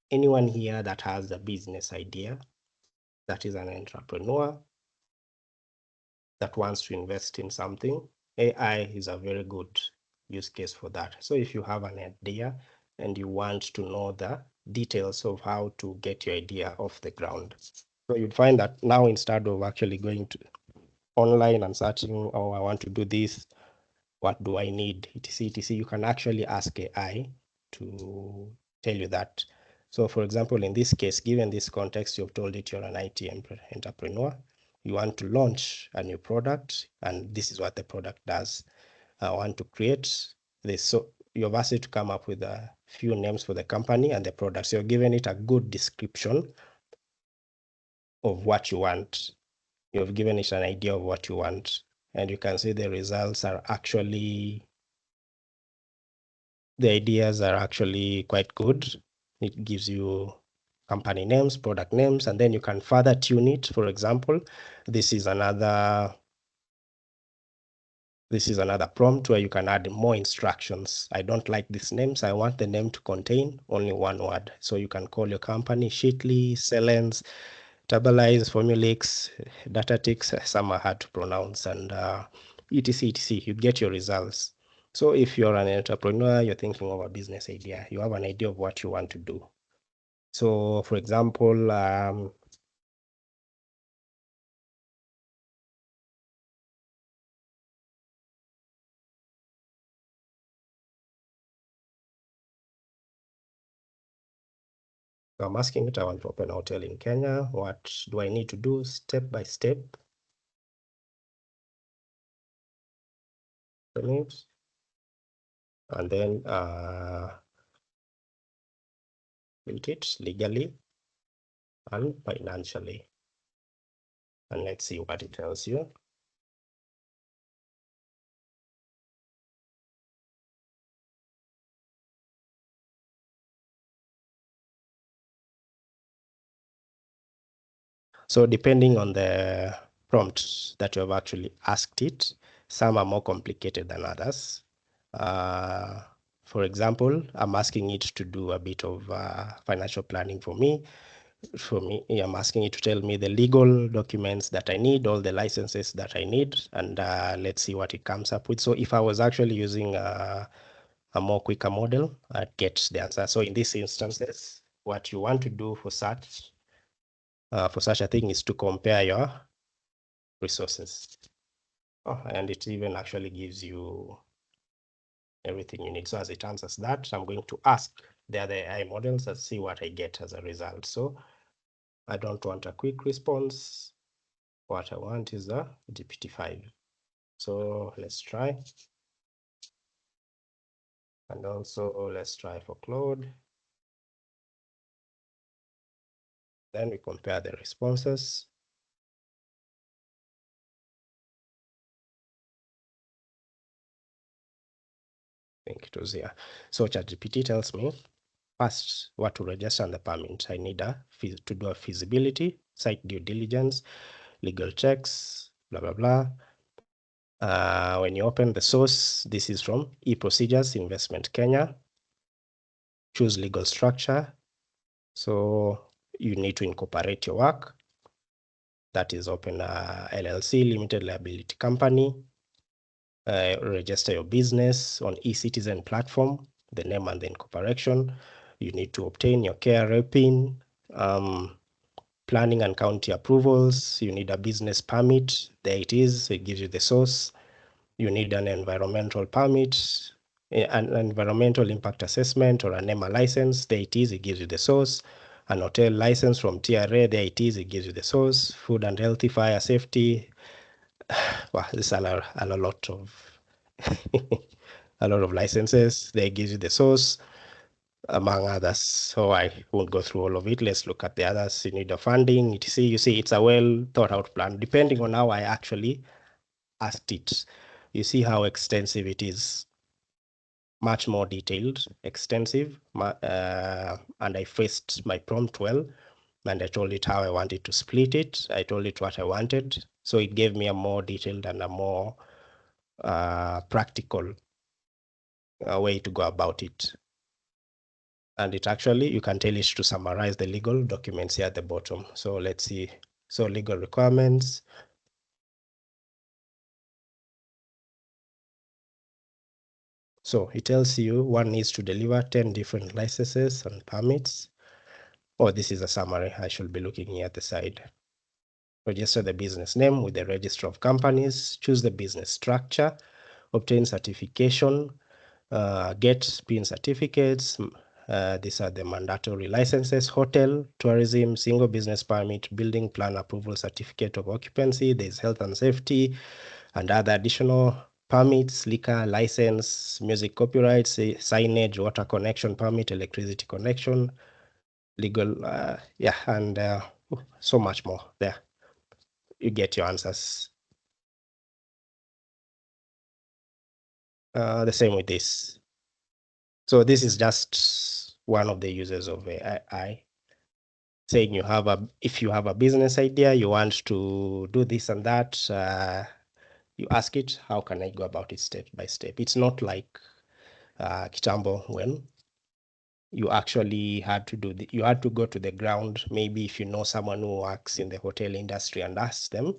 anyone here that has a business idea, that is an entrepreneur, that wants to invest in something, AI is a very good use case for that. So if you have an idea and you want to know the details of how to get your idea off the ground, so you'd find that now instead of actually going to online and searching, oh, I want to do this, what do I need, etc., you can actually ask AI to tell you that. So for example, in this case, given this context, you've told it you're an IT entrepreneur, you want to launch a new product, and this is what the product does. I want to create this. So you've asked it to come up with a few names for the company and the product. So you're giving it a good description of what you want. You've given it an idea of what you want, and you can see the results are actually, the ideas are actually quite good. It gives you company names, product names, and then you can further tune it. For example, this is another prompt where you can add more instructions. I don't like these names. I want the name to contain only one word. So you can call your company Sheetly, Celens, Tabalize, Formulix, Datatix. Some are hard to pronounce, and etc. You get your results. So if you're an entrepreneur, you're thinking of a business idea, you have an idea of what you want to do. So for example, I'm asking it, I want to open a hotel in Kenya. What do I need to do step by step? And then build it legally and financially. And let's see what it tells you. So depending on the prompts that you have actually asked it, some are more complicated than others. For example, I'm asking it to do a bit of financial planning for me. I'm asking it to tell me the legal documents that I need, all the licenses that I need, and let's see what it comes up with. So if I was actually using a more quicker model, I'd get the answer. So in these instances, what you want to do for such a thing is to compare your resources. And it even actually gives you everything you need. So as it answers that, I'm going to ask the other AI models and see what I get as a result. So I don't want a quick response. What I want is a GPT-5. So let's try. And also let's try for Claude. Then we compare the responses. I think it was here. So ChatGPT tells me first what to register on the permit. I need to do a feasibility, site due diligence, legal checks, blah, blah, blah. When you open the source, this is from eProcedures Investment Kenya. Choose legal structure. So you need to incorporate your work. That is open LLC, limited liability company. Register your business on eCitizen platform, the name and the incorporation. You need to obtain your KRA PIN, planning and county approvals. You need a business permit. There it is. It gives you the source. You need an environmental permit, an environmental impact assessment, or an NEMA license. There it is. It gives you the source. An hotel license from TRA. There it is. It gives you the source. Food and healthy, fire safety, well, there's a lot of a lot of licenses. They give you the source, among others. So I won't go through all of it. Let's look at the others. You need the funding. You see, it's a well thought out plan, depending on how I actually asked it. You see how extensive it is. Much more detailed, extensive, and I phrased my prompt well, and I told it how I wanted to split it. I told it what I wanted, so it gave me a more detailed and a more practical way to go about it. And it actually, you can tell it to summarize the legal documents here at the bottom. So let's see. So legal requirements. So it tells you one needs to deliver 10 different licenses and permits. Oh, this is a summary. I should be looking here at the side. Register the business name with the register of companies, choose the business structure, obtain certification, get PIN certificates. These are the mandatory licenses: hotel, tourism, single business permit, building plan approval, certificate of occupancy. There's health and safety and other additional permits: liquor license, music copyright, signage, water connection permit, electricity connection, legal, yeah, and so much more there. You get your answers. The same with this. So this is just one of the uses of AI, saying if you have a business idea, you want to do this and that, you ask it, how can I go about it step by step? It's not like Kitambo, when you actually had to you had to go to the ground. Maybe if you know someone who works in the hotel industry and ask them,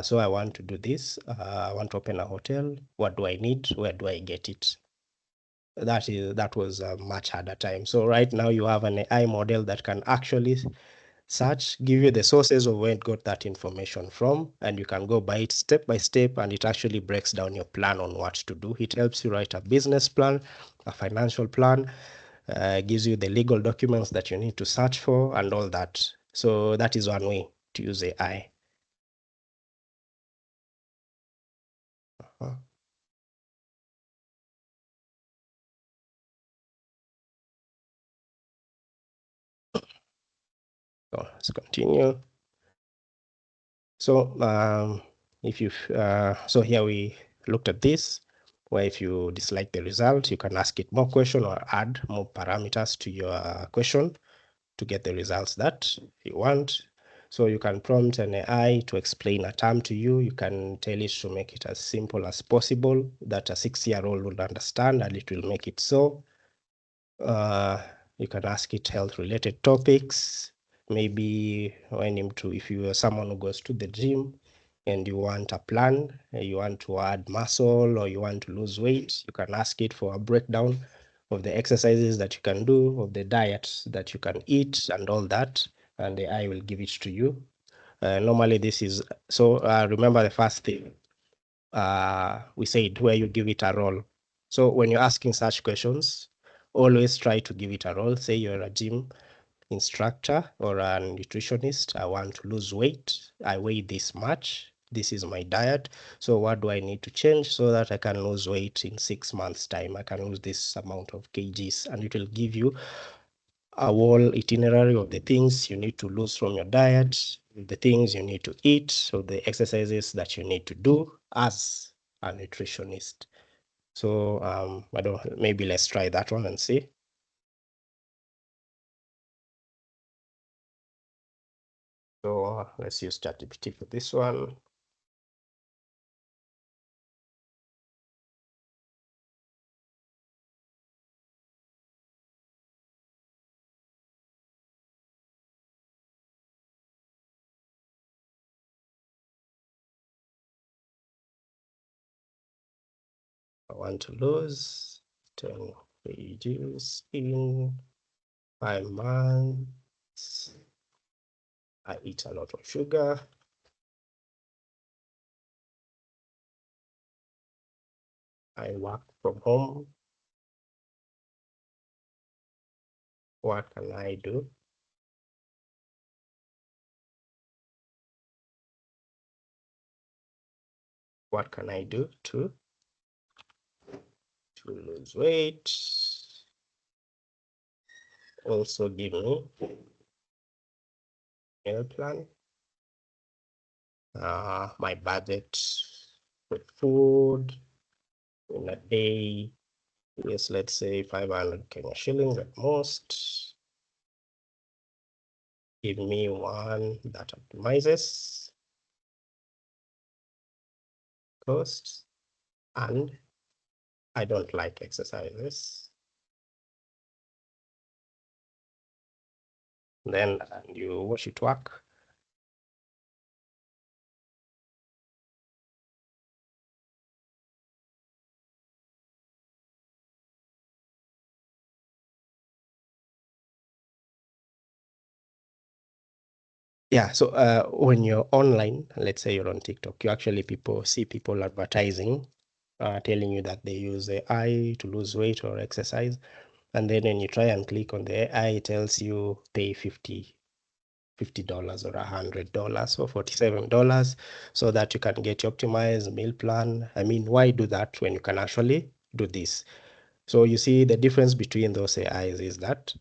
so I want to do this, I want to open a hotel, what do I need, where do I get it? That was a much harder time. So right now you have an AI model that can actually search, give you the sources of where it got that information from, and you can go by it step by step, and it actually breaks down your plan on what to do. It helps you write a business plan, a financial plan, gives you the legal documents that you need to search for and all that. So that is one way to use AI. So let's continue. So if you so here we looked at this, where if you dislike the result, you can ask it more question or add more parameters to your question to get the results that you want. So you can prompt an AI to explain a term to you. You can tell it to make it as simple as possible that a 6-year-old would understand, and it will make it so. You can ask it health-related topics. Maybe if you are someone who goes to the gym and you want a plan, you want to add muscle or you want to lose weight, you can ask it for a breakdown of the exercises that you can do, of the diet that you can eat, and all that, and the AI will give it to you. Normally, this is so. Remember the first thing we said, where you give it a role. So when you're asking such questions, always try to give it a role. Say you're a gym instructor or a nutritionist. I want to lose weight. I weigh this much. This is my diet. So what do I need to change so that I can lose weight in 6 months' time? I can lose this amount of kgs, and it will give you a whole itinerary of the things you need to lose from your diet, the things you need to eat, so the exercises that you need to do as a nutritionist. So I don't. Maybe let's try that one and see. So let's use ChatGPT for this one. I want to lose 10 kgs in 5 months. I eat a lot of sugar. I work from home. What can I do? what can I do to lose weight? Also give me meal plan, my budget with food in a day. Yes, let's say 500 Kenya shillings at most. Give me one that optimizes costs, and I don't like exercises. Then you watch it work. Yeah, so when you're online, let's say you're on TikTok, you actually see people advertising, telling you that they use AI to lose weight or exercise. And then when you try and click on the AI, it tells you pay $50 or $100 or $47 so that you can get your optimized meal plan. I mean, why do that when you can actually do this? So you see the difference between those AIs is that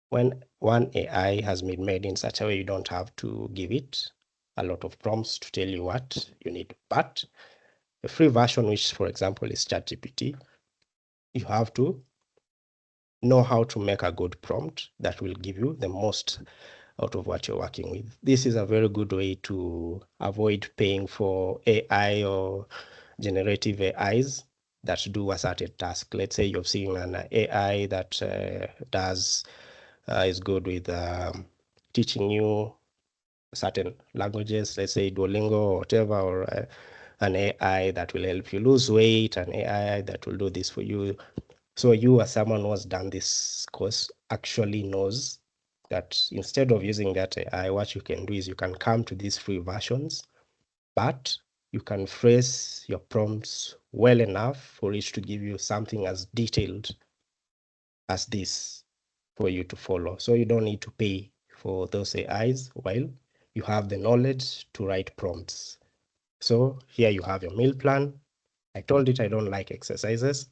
when one AI has been made in such a way you don't have to give it a lot of prompts to tell you what you need. But the free version, which for example is ChatGPT, you have to know how to make a good prompt that will give you the most out of what you're working with. This is a very good way to avoid paying for AI or generative AIs that do a certain task. Let's say you've seen an AI that is good with teaching you certain languages, let's say Duolingo or whatever, or an AI that will help you lose weight, an AI that will do this for you. So you, as someone who has done this course, actually knows that instead of using that AI, what you can do is you can come to these free versions, but you can phrase your prompts well enough for it to give you something as detailed as this for you to follow. So you don't need to pay for those AIs while you have the knowledge to write prompts. So here you have your meal plan. I told it I don't like exercises.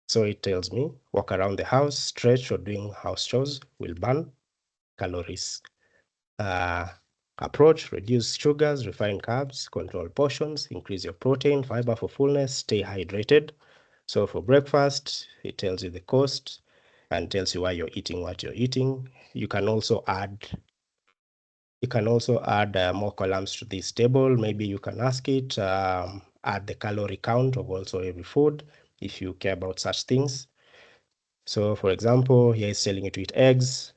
So it tells me walk around the house, stretch, or doing house chores will burn calories. Approach, reduce sugars, refine carbs, control portions, increase your protein, fiber for fullness, stay hydrated. So for breakfast, it tells you the cost and tells you why you're eating what you're eating. You can also add more columns to this table. Maybe you can ask it, add the calorie count of also every food if you care about such things. So for example, here it's telling you to eat eggs,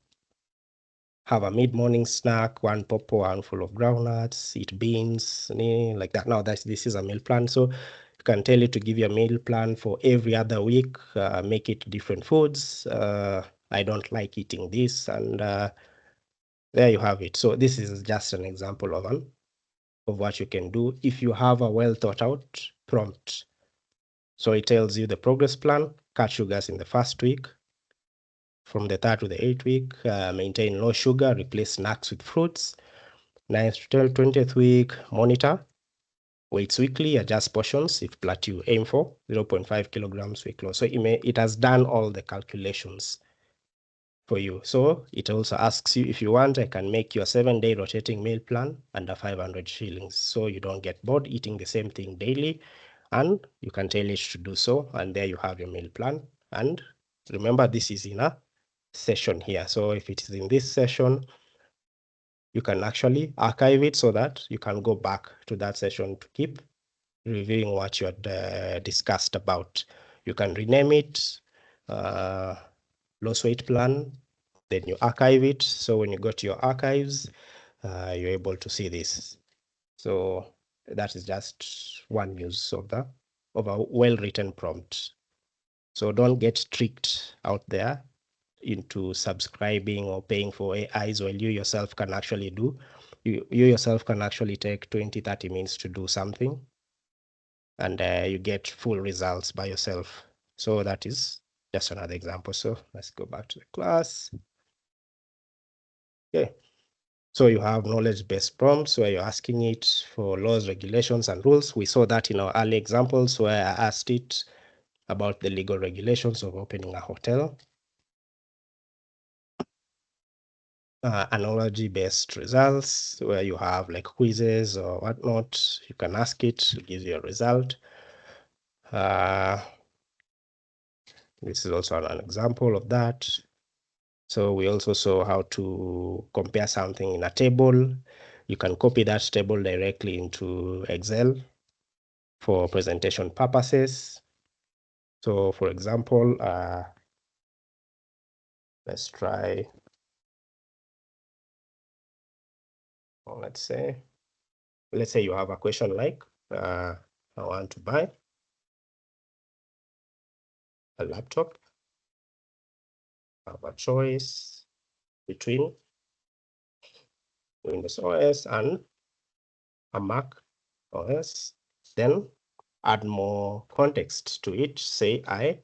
have a mid-morning snack, one popo, handful of groundnuts, eat beans, like that. Now this is a meal plan. So you can tell it to give you a meal plan for every other week, make it different foods. I don't like eating this, and there you have it. So this is just an example of what you can do if you have a well thought out prompt. So it tells you the progress plan, cut sugars in the first week. From the 3rd to the 8th week, maintain low sugar, replace snacks with fruits. 9th to 20th week, monitor weights weekly, adjust portions if plateau, aim for 0.5 kilograms weight loss. So it has done all the calculations for you. So it also asks you, if you want, I can make you a 7-day rotating meal plan under 500 shillings. So you don't get bored eating the same thing daily, and you can tell it to do so. And there you have your meal plan. And remember, this is in a session here. So if it is in this session, you can actually archive it so that you can go back to that session to keep reviewing what you had discussed about. You can rename it loss weight plan, then you archive it. So when you go to your archives, you're able to see this. So that is just one use of a well-written prompt. So don't get tricked out there into subscribing or paying for AIs while you yourself can actually do. You yourself can actually take 20-30 minutes to do something, and you get full results by yourself. So that is just another example. So let's go back to the class. Okay. So you have knowledge-based prompts where you're asking it for laws, regulations, and rules. We saw that in our early examples where I asked it about the legal regulations of opening a hotel. Analogy-based results where you have like quizzes or whatnot. You can ask it to give you a result. This is also an example of that. So we also saw how to compare something in a table. You can copy that table directly into Excel for presentation purposes. So for example, let's try, let's say you have a question like, I want to buy a laptop. I have a choice between Windows OS and a Mac OS. Then add more context to it. Say I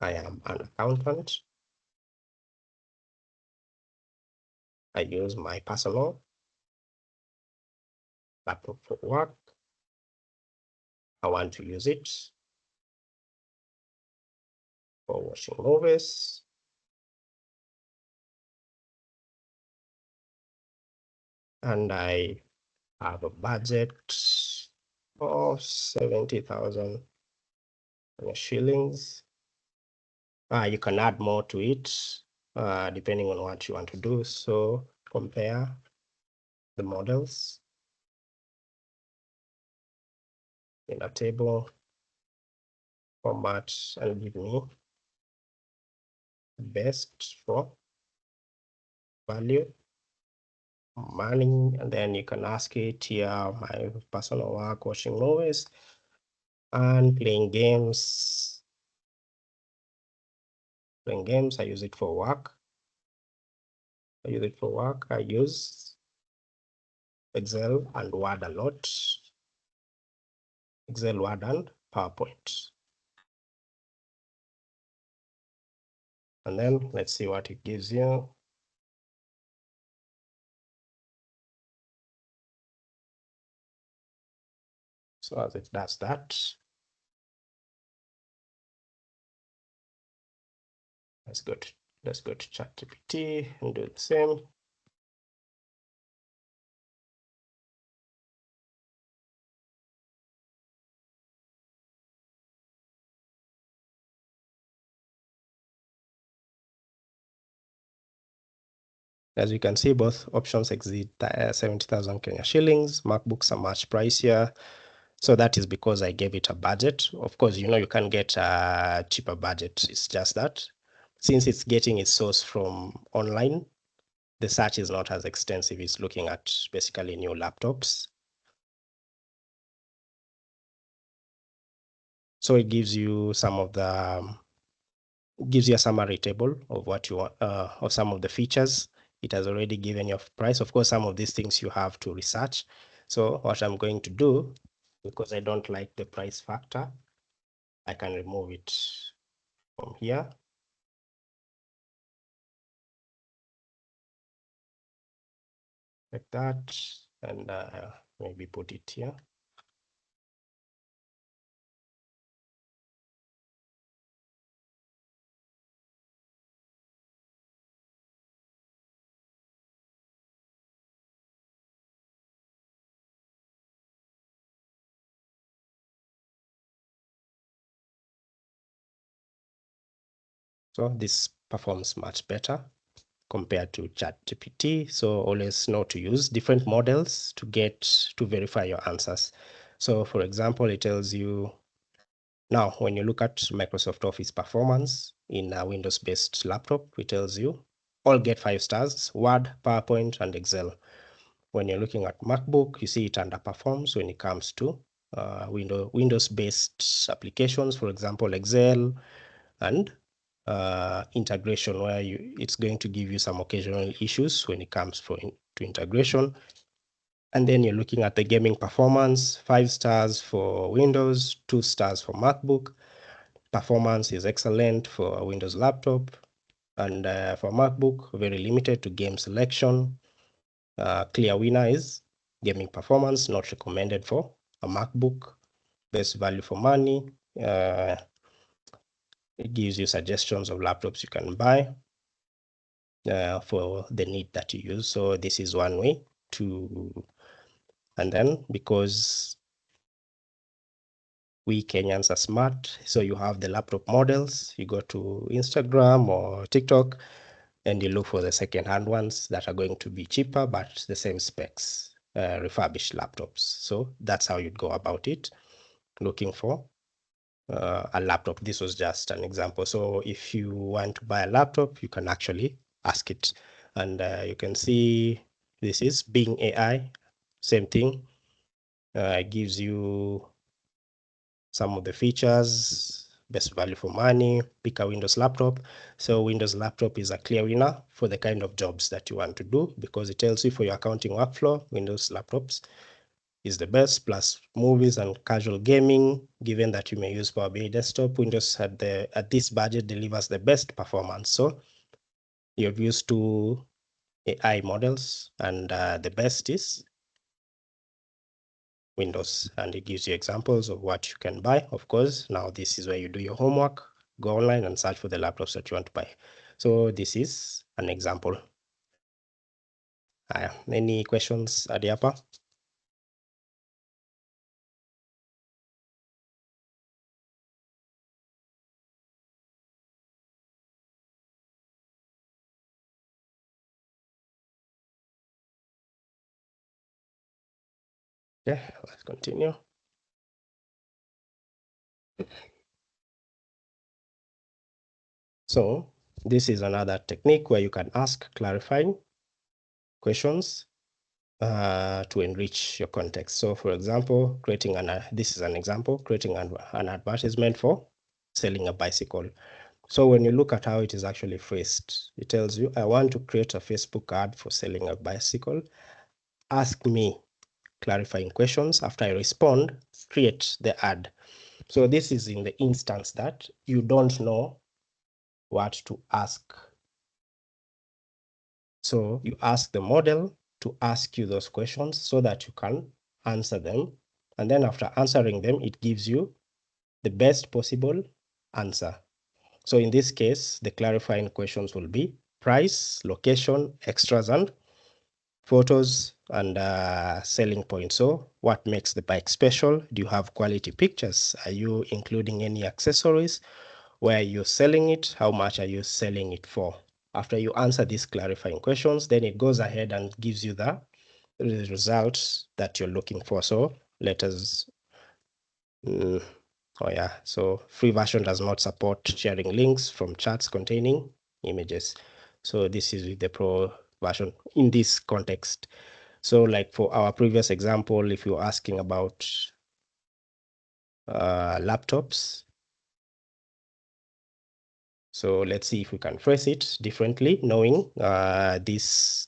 am an accountant. I use my personal laptop for work. I want to use it for watching movies. And I have a budget of 70,000 shillings. You can add more to it depending on what you want to do. So compare the models in a table format and give me best for value money. And then you can ask it here, my personal work, watching movies and playing games. I use it for work. I use Excel and Word a lot. Excel, Word, and PowerPoint. And then let's see what it gives you. So as it does that, let's go to ChatGPT and do the same. As you can see, both options exceed 70,000 Kenya shillings. MacBooks are much pricier. So that is because I gave it a budget. Of course, you can get a cheaper budget. It's just that since it's getting its source from online, the search is not as extensive. It's looking at basically new laptops. So it gives you gives you a summary table of what you want, of some of the features. It has already given you a price. Of course, some of these things you have to research. So what I'm going to do, because I don't like the price factor, I can remove it from here. Like that, and maybe put it here. So this performs much better compared to ChatGPT. So always know to use different models to verify your answers. So for example, it tells you now when you look at Microsoft Office performance in a Windows-based laptop, it tells you all get 5 stars, Word, PowerPoint, and Excel. When you're looking at MacBook, you see it underperforms when it comes to Windows-based applications, for example, Excel and integration, where it's going to give you some occasional issues when it comes to integration. And then you're looking at the gaming performance, 5 stars for Windows, 2 stars for MacBook. Performance is excellent for a Windows laptop. And for MacBook, very limited to game selection. Clear winner is gaming performance, not recommended for a MacBook. Best value for money. It gives you suggestions of laptops you can buy for the need that you use. So this is one way to, and then because we Kenyans are smart, so you have the laptop models, you go to Instagram or TikTok and you look for the second-hand ones that are going to be cheaper, but the same specs, refurbished laptops. So that's how you'd go about it, looking for a laptop. This was just an example. So if you want to buy a laptop, you can actually ask it. And you can see this is Bing AI, same thing. It gives you some of the features, best value for money, pick a Windows laptop. So Windows laptop is a clear winner for the kind of jobs that you want to do, because it tells you for your accounting workflow, Windows laptops is the best, plus movies and casual gaming. Given that you may use Power BI desktop, Windows at this budget delivers the best performance. So you've used two AI models, and the best is Windows, and it gives you examples of what you can buy. Of course, now this is where you do your homework, go online and search for the laptops that you want to buy. So this is an example. Any questions, Adiapa? Okay, let's continue. So this is another technique where you can ask clarifying questions to enrich your context. So for example, this is an example, creating an advertisement for selling a bicycle. So when you look at how it is actually phrased, it tells you, I want to create a Facebook ad for selling a bicycle. Ask me clarifying questions. After I respond, create the ad. So this is in the instance that you don't know what to ask. So you ask the model to ask you those questions so that you can answer them. And then after answering them, it gives you the best possible answer. So in this case, the clarifying questions will be price, location, extras, and photos, and selling points. So what makes the bike special? Do you have quality pictures? Are you including any accessories? Where are you selling it? How much are you selling it for? After you answer these clarifying questions, then it goes ahead and gives you the results that you're looking for. So let us oh yeah, so free version does not support sharing links from charts containing images. So this is with the pro version in this context. So like for our previous example, if you're asking about laptops, so let's see if we can phrase it differently, knowing this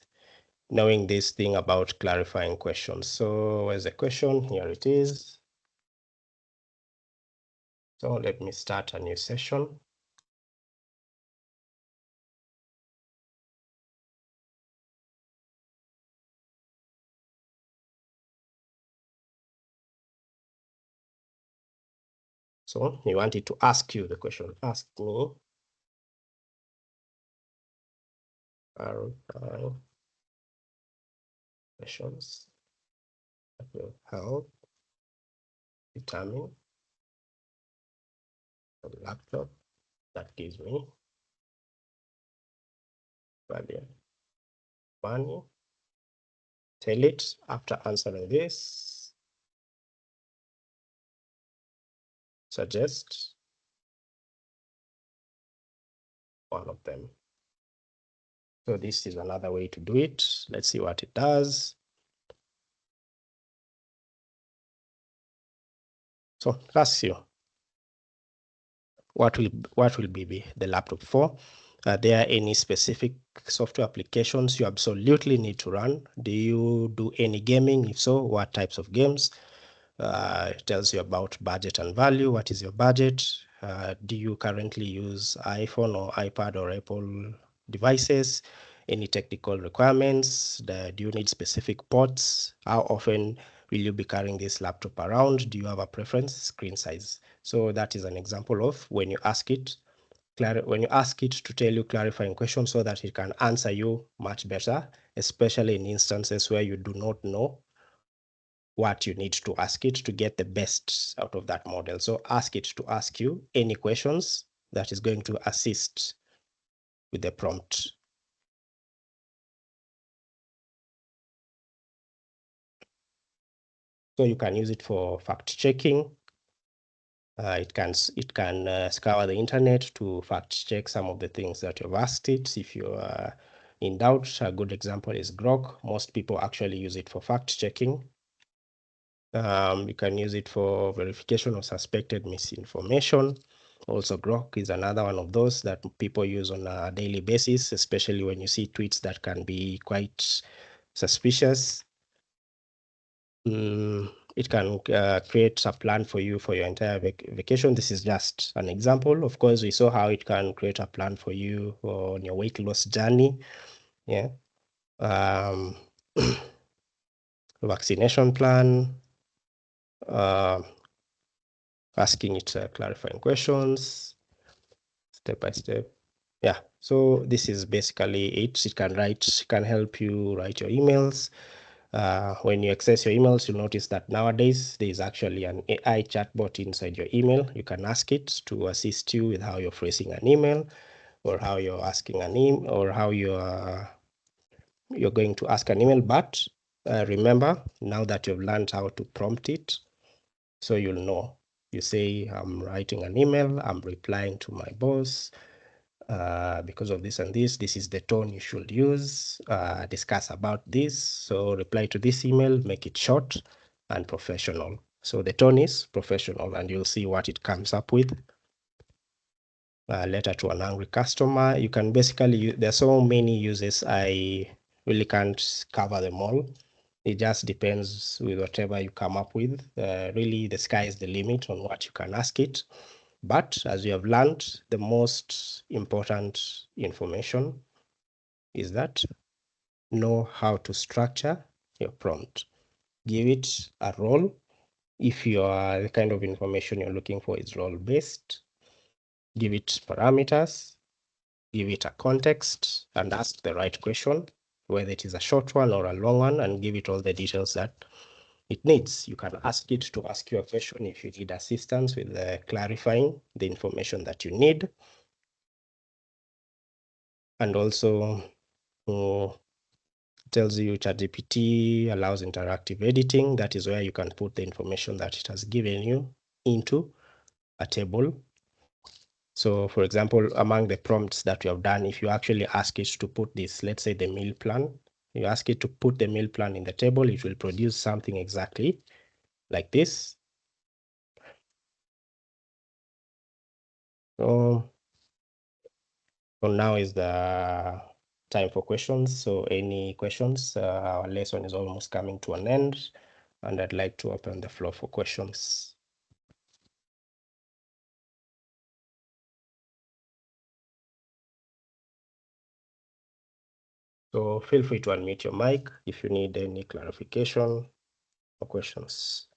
thing about clarifying questions. So where's the question? Here it is. So let me start a new session. So you wanted to ask you the question. Ask me. Questions that will help determine the laptop that gives me value money. Tell it after answering this. Suggest one of them. So this is another way to do it. Let's see what it does. So ask you, what will be the laptop for? Are there any specific software applications you absolutely need to run? Do you do any gaming? If so, what types of games? It tells you about budget and value. What is your budget? Do you currently use iPhone or iPad or Apple devices? Any technical requirements? Do you need specific ports? How often will you be carrying this laptop around? Do you have a preference? Screen size. So that is an example of when you ask it to tell you clarifying questions so that it can answer you much better, especially in instances where you do not know what you need to ask it to get the best out of that model. So ask it to ask you any questions that is going to assist with the prompt. So you can use it for fact checking. It can scour the internet to fact check some of the things that you've asked it. If you are in doubt, a good example is Grok. Most people actually use it for fact checking. You can use it for verification of suspected misinformation. Also, Grok is another one of those that people use on a daily basis, especially when you see tweets that can be quite suspicious. It can create a plan for you for your entire vacation. This is just an example. Of course, we saw how it can create a plan for you on your weight loss journey. Yeah. Vaccination plan. Asking it clarifying questions step by step. Yeah, so this is basically it. It can help you write your emails. When you access your emails, you'll notice that nowadays there is actually an AI chatbot inside your email. You can ask it to assist you with how you're phrasing an email, or how you're asking an email, or how you're going to ask an email. But remember, now that you've learned how to prompt it, so you'll know. You say, I'm writing an email, I'm replying to my boss because of this and this. This is the tone you should use. Discuss about this. So reply to this email, make it short and professional. So the tone is professional, and you'll see what it comes up with. Letter to an angry customer. You can basically, there's so many uses, I really can't cover them all. It just depends with whatever you come up with. Really, the sky is the limit on what you can ask it. But as you have learned, the most important information is that know how to structure your prompt. Give it a role. If the kind of information you're looking for is role-based, give it parameters, give it a context, and ask the right question, whether it is a short one or a long one, and give it all the details that it needs. You can ask it to ask you a question if you need assistance with clarifying the information that you need. And also tells you ChatGPT allows interactive editing. That is where you can put the information that it has given you into a table. So for example, among the prompts that you have done, if you actually ask it to put this, let's say the meal plan, you ask it to put the meal plan in the table, it will produce something exactly like this. So now is the time for questions. So any questions? Our lesson is almost coming to an end, and I'd like to open the floor for questions. So feel free to unmute your mic if you need any clarification or questions.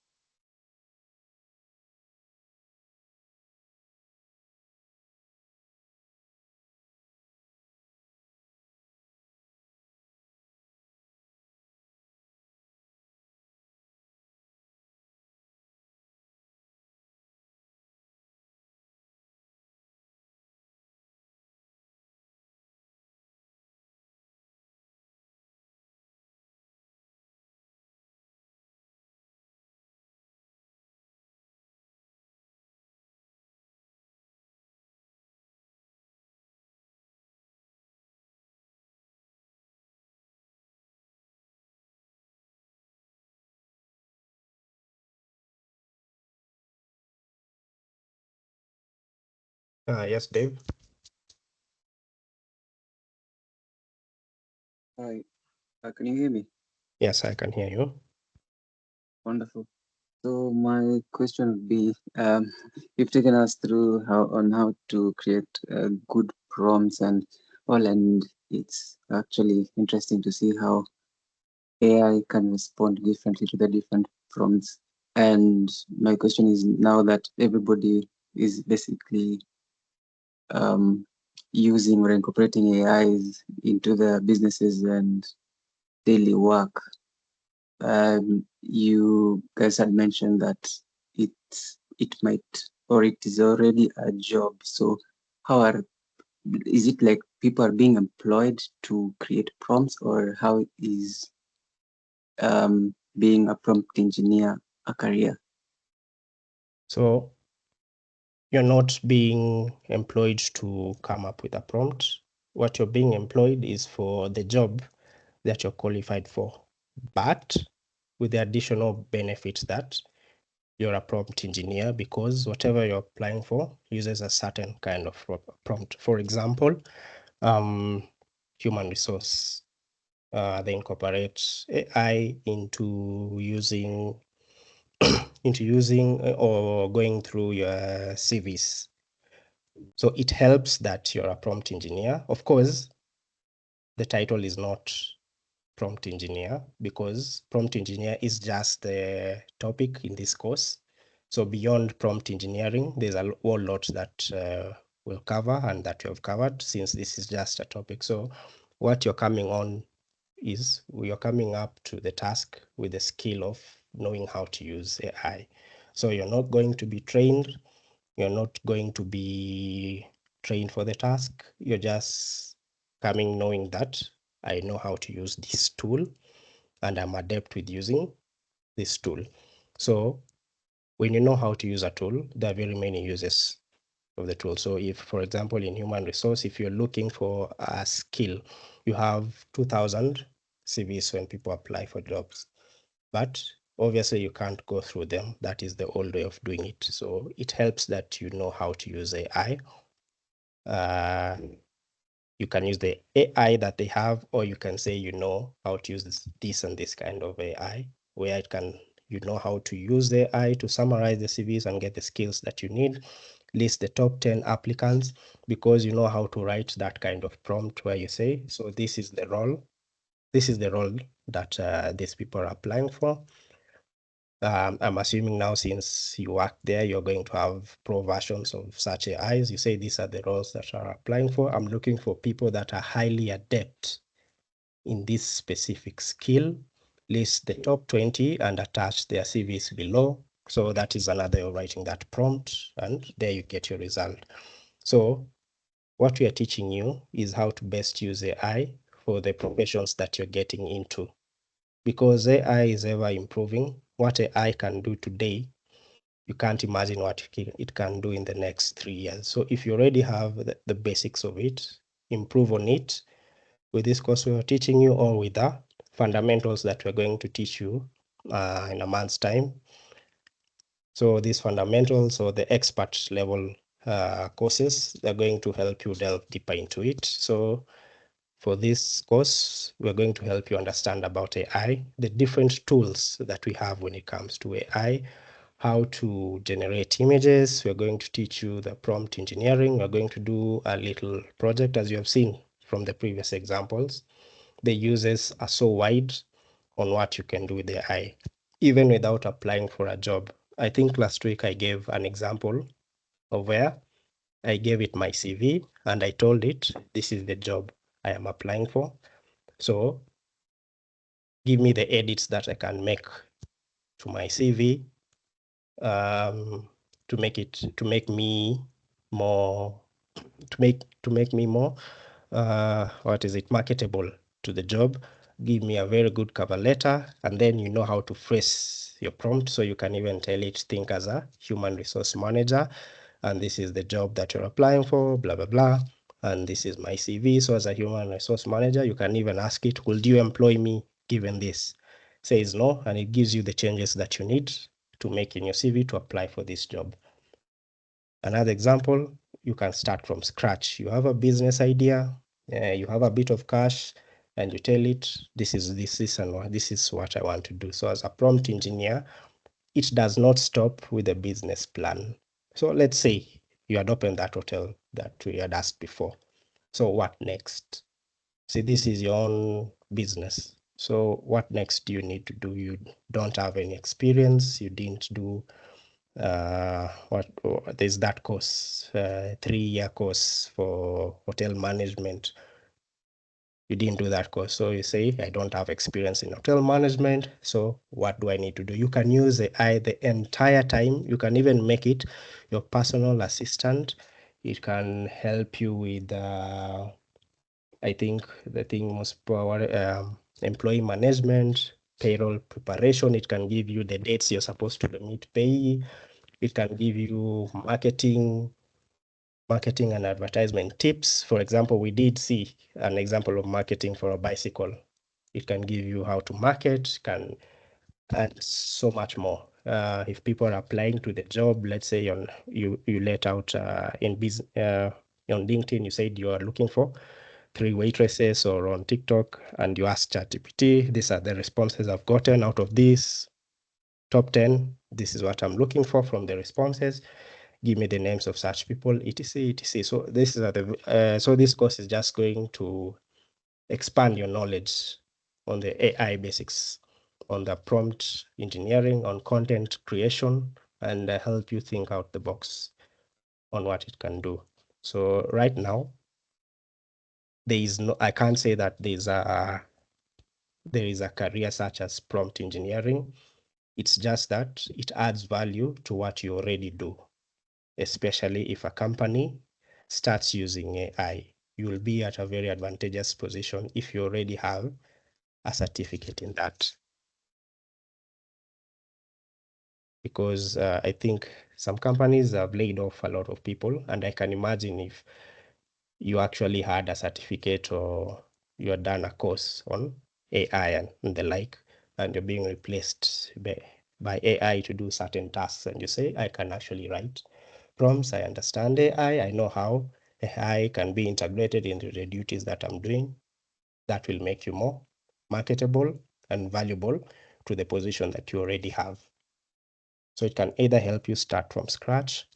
Yes, Dave. Hi, can you hear me? Yes, I can hear you. Wonderful. So my question would be, you've taken us through how to create good prompts and all, and it's actually interesting to see how AI can respond differently to the different prompts. And my question is, now that everybody is basically using or incorporating AIs into their businesses and daily work, you guys had mentioned that it might, or it is already a job. So is it like people are being employed to create prompts, or how is being a prompt engineer a career? So you're not being employed to come up with a prompt. What you're being employed is for the job that you're qualified for, but with the additional benefits that you're a prompt engineer, because whatever you're applying for uses a certain kind of prompt. For example, human resource. They incorporate AI into using or going through your CVs. So it helps that you're a prompt engineer. Of course, the title is not prompt engineer, because prompt engineer is just the topic in this course. So beyond prompt engineering, there's a whole lot that we'll cover and that we have covered, since this is just a topic. So what you're coming on is you're coming up to the task with the skill of knowing how to use AI. So you're not going to be trained. You're not going to be trained for the task. You're just coming knowing that I know how to use this tool and I'm adept with using this tool. So when you know how to use a tool, there are very many uses of the tool. So if, for example, in human resource, if you're looking for a skill, you have 2,000 CVs when people apply for jobs, but obviously you can't go through them. That is the old way of doing it. So it helps that you know how to use AI. You can use the AI that they have, or you can say you know how to use this and this kind of AI, where it can, you know how to use the AI to summarize the CVs and get the skills that you need, list the top 10 applicants, because you know how to write that kind of prompt where you say, so this is the role that these people are applying for. I'm assuming now, since you work there, you're going to have pro versions of such AIs. You say these are the roles that are applying for. I'm looking for people that are highly adept in this specific skill. List the top 20 and attach their CVs below. So that is another way of writing that prompt, and there you get your result. So what we are teaching you is how to best use AI for the professions that you're getting into, because AI is ever improving. What AI can do today, you can't imagine what it can do in the next 3 years. So if you already have the basics of it, improve on it with this course we are teaching you, or with the fundamentals that we're going to teach you in a month's time. So these fundamentals, or the expert level courses, they're going to help you delve deeper into it. So for this course, we're going to help you understand about AI, the different tools that we have when it comes to AI, how to generate images. We're going to teach you the prompt engineering. We're going to do a little project, as you have seen from the previous examples. The uses are so wide on what you can do with AI, even without applying for a job. I think last week I gave an example of where I gave it my CV and I told it, this is the job I am applying for. So give me the edits that I can make to my CV to make me more marketable to the job. Give me a very good cover letter, and then you know how to phrase your prompt, so you can even tell it, think as a human resource manager, and this is the job that you're applying for, blah blah blah, and this is my CV. So as a human resource manager, you can even ask it, will you employ me given this? Says no, and it gives you the changes that you need to make in your CV to apply for this job. Another example, you can start from scratch. You have a business idea, you have a bit of cash, and you tell it, this is what I want to do. So as a prompt engineer, it does not stop with a business plan. So let's say you had opened that hotel that we had asked before. So what next? See, this is your own business. So what next do you need to do? You don't have any experience. You didn't do there's that course, 3-year course for hotel management. You didn't do that course. So you say, I don't have experience in hotel management. So what do I need to do? You can use AI the entire time. You can even make it your personal assistant. It can help you with, I think, the thing most power, employee management, payroll preparation. It can give you the dates you're supposed to meet pay. It can give you marketing and advertisement tips. For example, we did see an example of marketing for a bicycle. It can give you how to market, and so much more. If people are applying to the job, let's say you let out on LinkedIn, you said you are looking for 3 waitresses, or on TikTok, and you ask ChatGPT, these are the responses I've gotten out of this top 10. This is what I'm looking for from the responses. Give me the names of such people, etc, etc. So this is so this course is just going to expand your knowledge on the AI basics, on the prompt engineering, on content creation, and help you think out the box on what it can do. So right now, I can't say that there is a career such as prompt engineering. It's just that it adds value to what you already do, especially if a company starts using AI. You will be at a very advantageous position if you already have a certificate in that. Because I think some companies have laid off a lot of people, and I can imagine if you actually had a certificate or you had done a course on AI and the like, and you're being replaced by AI to do certain tasks, and you say, I can actually write prompts, I understand AI, I know how AI can be integrated into the duties that I'm doing. That will make you more marketable and valuable to the position that you already have. So it can either help you start from scratch,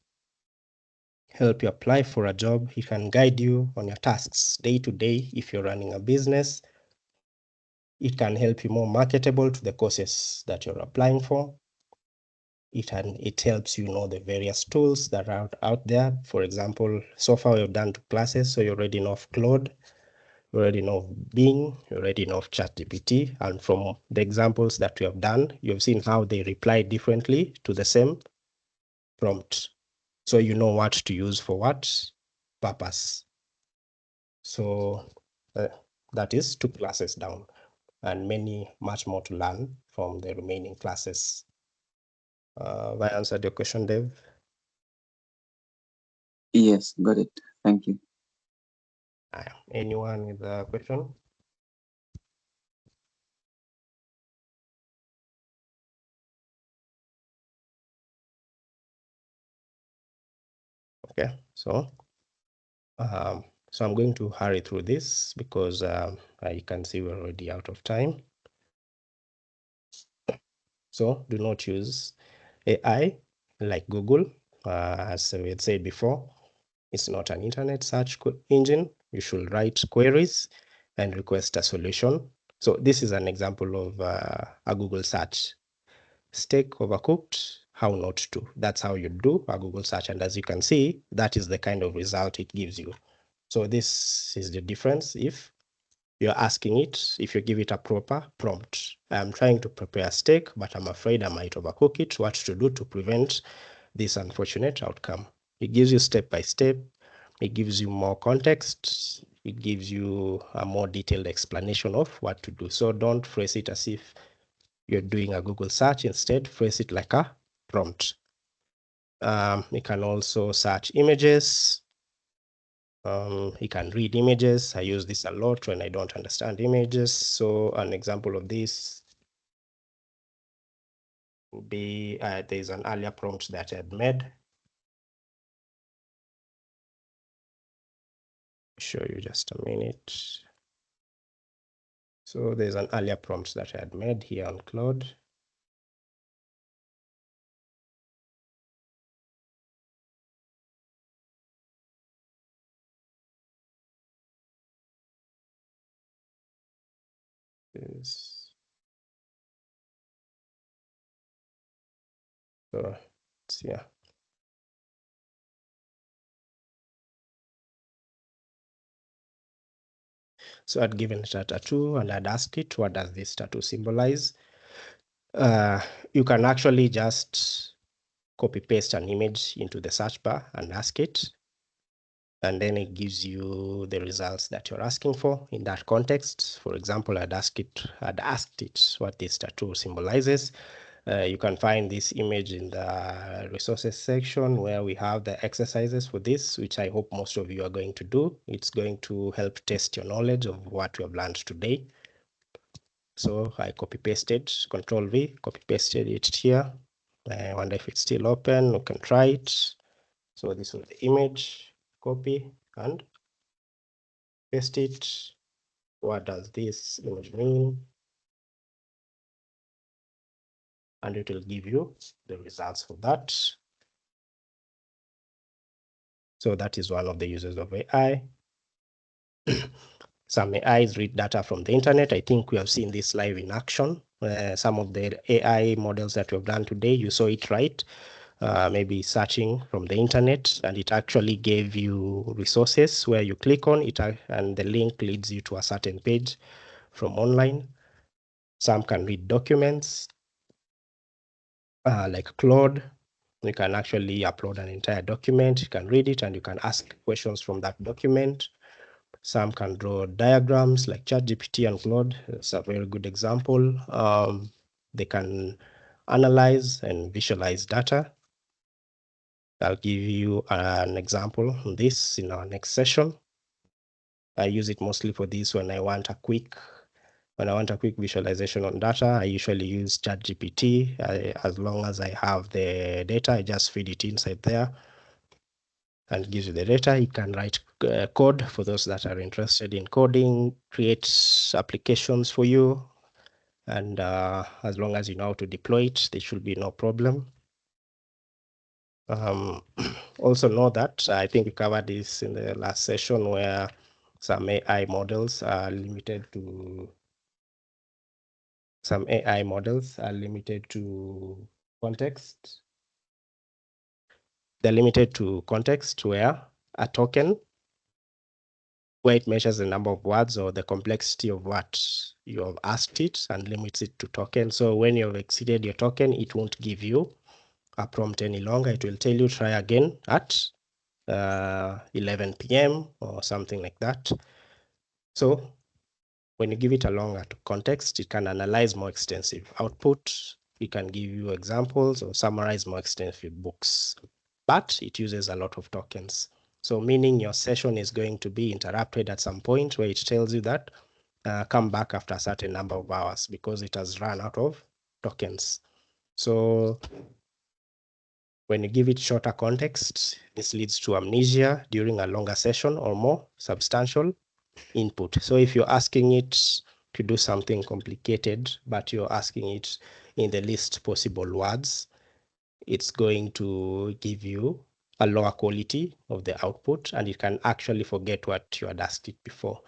help you apply for a job. It can guide you on your tasks day to day if you're running a business. It can help you more marketable to the courses that you're applying for. It helps you know the various tools that are out there. For example, so far we've done 2 classes, so you already know of Claude, you already know of Bing, you already know of ChatGPT, and from the examples that we have done, you've seen how they reply differently to the same prompt. So you know what to use for what purpose. So that is 2 classes down, and much more to learn from the remaining classes. Have I answered your question, Dave? Yes, got it. Thank you. Anyone with a question? Okay, so I'm going to hurry through this because you can see we're already out of time. So do not use AI like Google. As we had said before, it's not an internet search engine. You should write queries and request a solution. So this is an example of a Google search. Steak overcooked, how not to. That's how you do a Google search. And as you can see, that is the kind of result it gives you. So this is the difference if you're asking it, if you give it a proper prompt. I'm trying to prepare steak, but I'm afraid I might overcook it. What to do to prevent this unfortunate outcome? It gives you step by step. It gives you more context. It gives you a more detailed explanation of what to do. So don't phrase it as if you're doing a Google search. Instead, phrase it like a prompt. You can also search images. You can read images. I use this a lot when I don't understand images. So an example of this would be there's an earlier prompt that I had made. Show you just a minute. So there's an earlier prompt that I had made here on Claude. is so it's here. So I'd given it a tattoo and I'd asked it, what does this tattoo symbolize? You can actually just copy paste an image into the search bar and ask it, and then it gives you the results that you're asking for in that context. For example, I'd asked it what this tattoo symbolizes. You can find this image in the resources section where we have the exercises for this, which I hope most of you are going to do. It's going to help test your knowledge of what we have learned today. So I copy pasted, Control V, copy pasted it here. I wonder if it's still open. We can try it. So this was the image, copy and paste it. What does this image mean? And it will give you the results for that. So that is one of the uses of AI. Some AIs read data from the internet. I think we have seen this live in action. Some of the AI models that we've done today, you saw it right. Maybe searching from the internet, and it actually gave you resources where you click on it and the link leads you to a certain page from online. Some can read documents like Claude. You can actually upload an entire document, you can read it and you can ask questions from that document. Some can draw diagrams like ChatGPT and Claude. It's a very good example. They can analyze and visualize data. I'll give you an example on this in our next session. I use it mostly for this when I want a quick visualization on data. I usually use ChatGPT. As long as I have the data, I just feed it inside there and gives you the data. You can write code for those that are interested in coding, create applications for you. And as long as you know how to deploy it, there should be no problem. Also know that I think we covered this in the last session where some AI models are limited to context. They're limited to context where a token, where it measures the number of words or the complexity of what you have asked it and limits it to token. So when you've exceeded your token, it won't give you a prompt any longer. It will tell you try again at 11 p.m. or something like that. So when you give it a longer context, it can analyze more extensive output. It can give you examples or summarize more extensive books, but it uses a lot of tokens. So meaning your session is going to be interrupted at some point where it tells you that come back after a certain number of hours because it has run out of tokens. So when you give it shorter context, this leads to amnesia during a longer session or more substantial input. So if you're asking it to do something complicated, but you're asking it in the least possible words, it's going to give you a lower quality of the output, and it can actually forget what you had asked it before.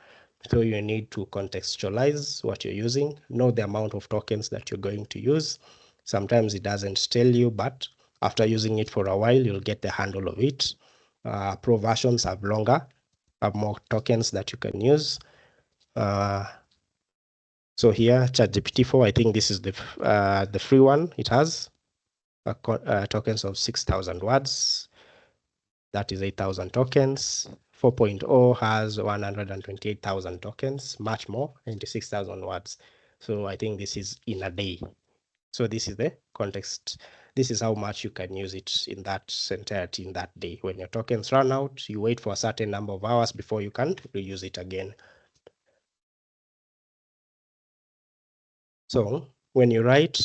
So you need to contextualize what you're using, know the amount of tokens that you're going to use. Sometimes it doesn't tell you, but after using it for a while, you'll get the handle of it. Pro versions have more tokens that you can use. So here, ChatGPT 4, I think this is the free one. It has tokens of 6,000 words. That is 8,000 tokens. 4.0 has 128,000 tokens, much more, 96,000 words. So I think this is in a day. So this is the context. This is how much you can use it in that entirety in that day. When your tokens run out, you wait for a certain number of hours before you can reuse it again. So when you write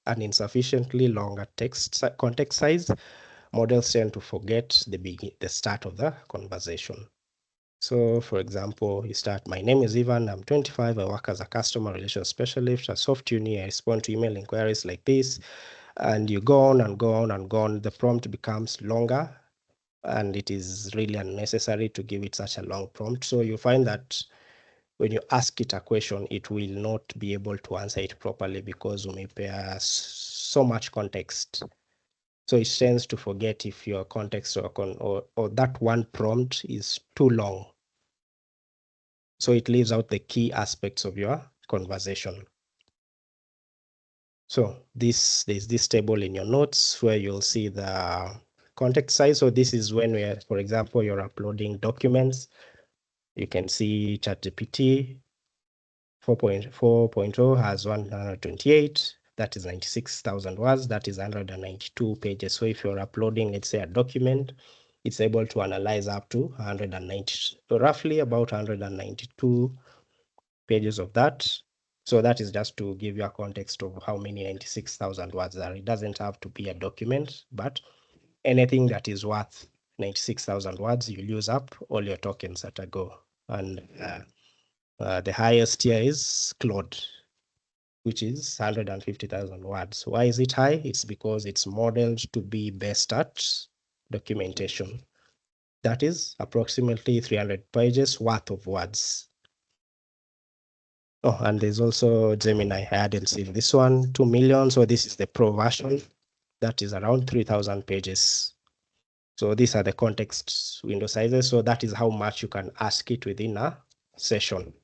an insufficiently longer context size, models tend to forget the start of the conversation. So for example, you start, my name is Ivan, I'm 25, I work as a customer relations specialist at SoftUni, I respond to email inquiries like this, and you go on and go on and go on. The prompt becomes longer, and it is really unnecessary to give it such a long prompt. So you find that when you ask it a question, it will not be able to answer it properly because umepea so much context. So it tends to forget if your context or that one prompt is too long. So it leaves out the key aspects of your conversation. So there's this table in your notes where you'll see the context size. So this is when we are, for example, you're uploading documents. You can see ChatGPT 4.0 has 128. That is 96,000 words. That is 192 pages. So if you're uploading, let's say, a document, it's able to analyze up to 190, so roughly about 192 pages of that. So that is just to give you a context of how many 96,000 words are. It doesn't have to be a document, but anything that is worth 96,000 words, you'll use up all your tokens at a go. And the highest tier is Claude, which is 150,000 words. Why is it high? It's because it's modeled to be best at documentation. That is approximately 300 pages worth of words. Oh, and there's also Gemini. I hadn't seen this one, 2 million. So this is the pro version. That is around 3,000 pages. So these are the context window sizes. So that is how much you can ask it within a session.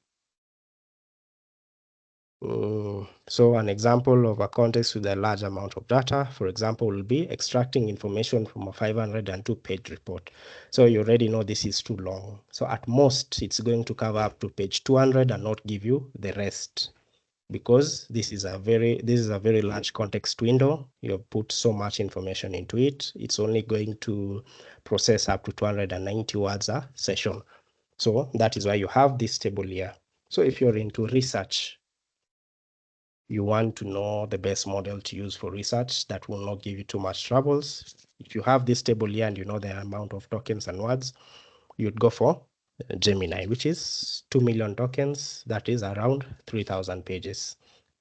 So an example of a context with a large amount of data, for example, will be extracting information from a 502 page report. So you already know this is too long. So at most, it's going to cover up to page 200 and not give you the rest, because this is a very large context window. You have put so much information into it. It's only going to process up to 290 words a session. So that is why you have this table here. So if you're into research, you want to know the best model to use for research that will not give you too much troubles. If you have this table here and you know the amount of tokens and words, you'd go for Gemini, which is 2 million tokens. That is around 3,000 pages.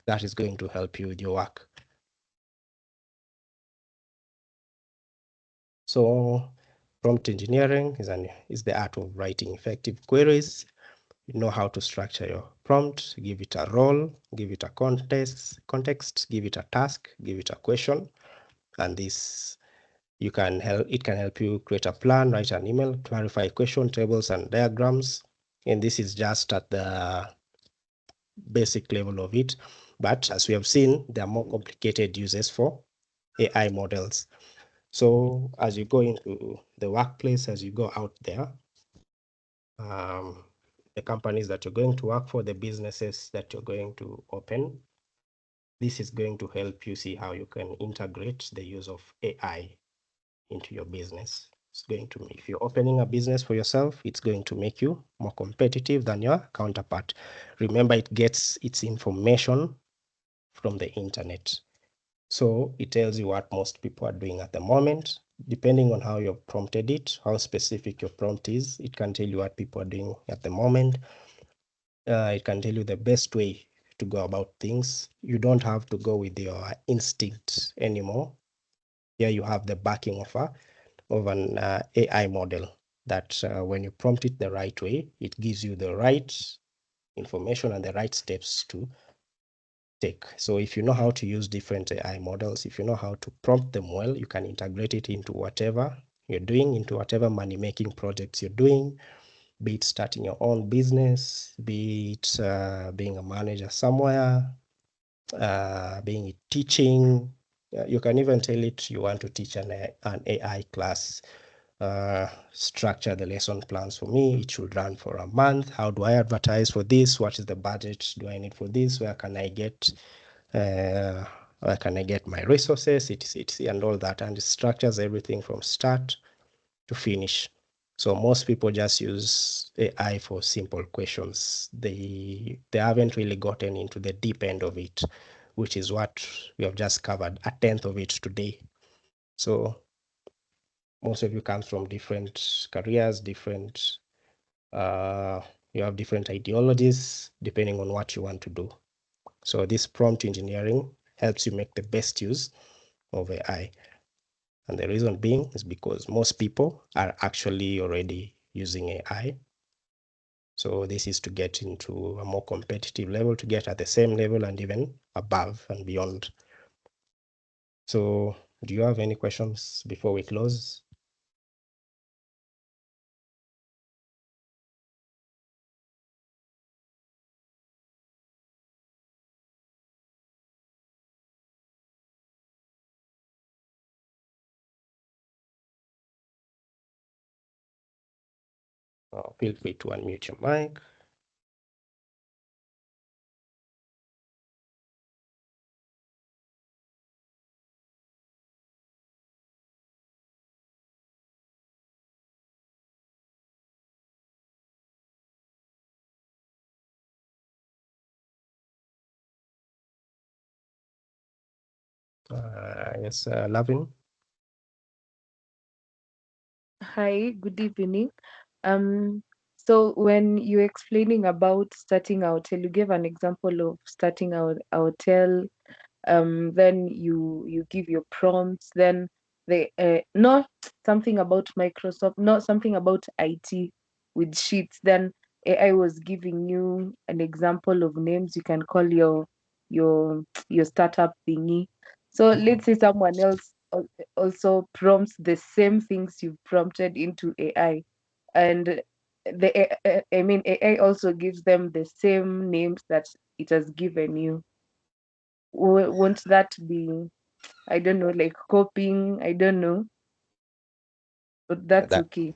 That is going to help you with your work. So prompt engineering is the art of writing effective queries. You know how to structure your prompt, give it a role, give it a context, give it a task, give it a question, and this it can help you create a plan, write an email, clarify question, tables, and diagrams. And this is just at the basic level of it. But as we have seen, there are more complicated uses for AI models. So as you go into the workplace, as you go out there, the companies that you're going to work for, the businesses that you're going to open, this is going to help you see how you can integrate the use of AI into your business. It's going to, if you're opening a business for yourself, it's going to make you more competitive than your counterpart. Remember, it gets its information from the internet. So it tells you what most people are doing at the moment. Depending on how you've prompted it, how specific your prompt is, it can tell you what people are doing at the moment. It can tell you the best way to go about things. You don't have to go with your instinct anymore. Here you have the backing of an AI model that when you prompt it the right way, it gives you the right information and the right steps to take. So if you know how to use different AI models, if you know how to prompt them well, you can integrate it into whatever you're doing, into whatever money-making projects you're doing, be it starting your own business, be it being a manager somewhere, being it teaching. You can even tell it you want to teach an AI class. Structure the lesson plans for me. It should run for a month. How do I advertise for this? What is the budget do I need for this? Where can I get my resources, etc, and all that? And it structures everything from start to finish. So most people just use AI for simple questions. They haven't really gotten into the deep end of it, which is what we have just covered, a tenth of it today. So most of you come from different careers, you have different ideologies depending on what you want to do. So this prompt engineering helps you make the best use of AI. And the reason being is because most people are actually already using AI. So this is to get into a more competitive level, to get at the same level and even above and beyond. So do you have any questions before we close? Feel free to unmute your mic. Yes, Lavin. Hi, good evening. So when you're explaining about starting a hotel, you gave an example of starting a hotel. Then you give your prompts. Then they not something about Microsoft, not something about IT with sheets. Then AI was giving you an example of names you can call your startup thingy. So let's say someone else also prompts the same things you've prompted into AI, and I mean AI also gives them the same names that it has given you. Won't that be, I don't know, like copying? I don't know, but that's That, okay.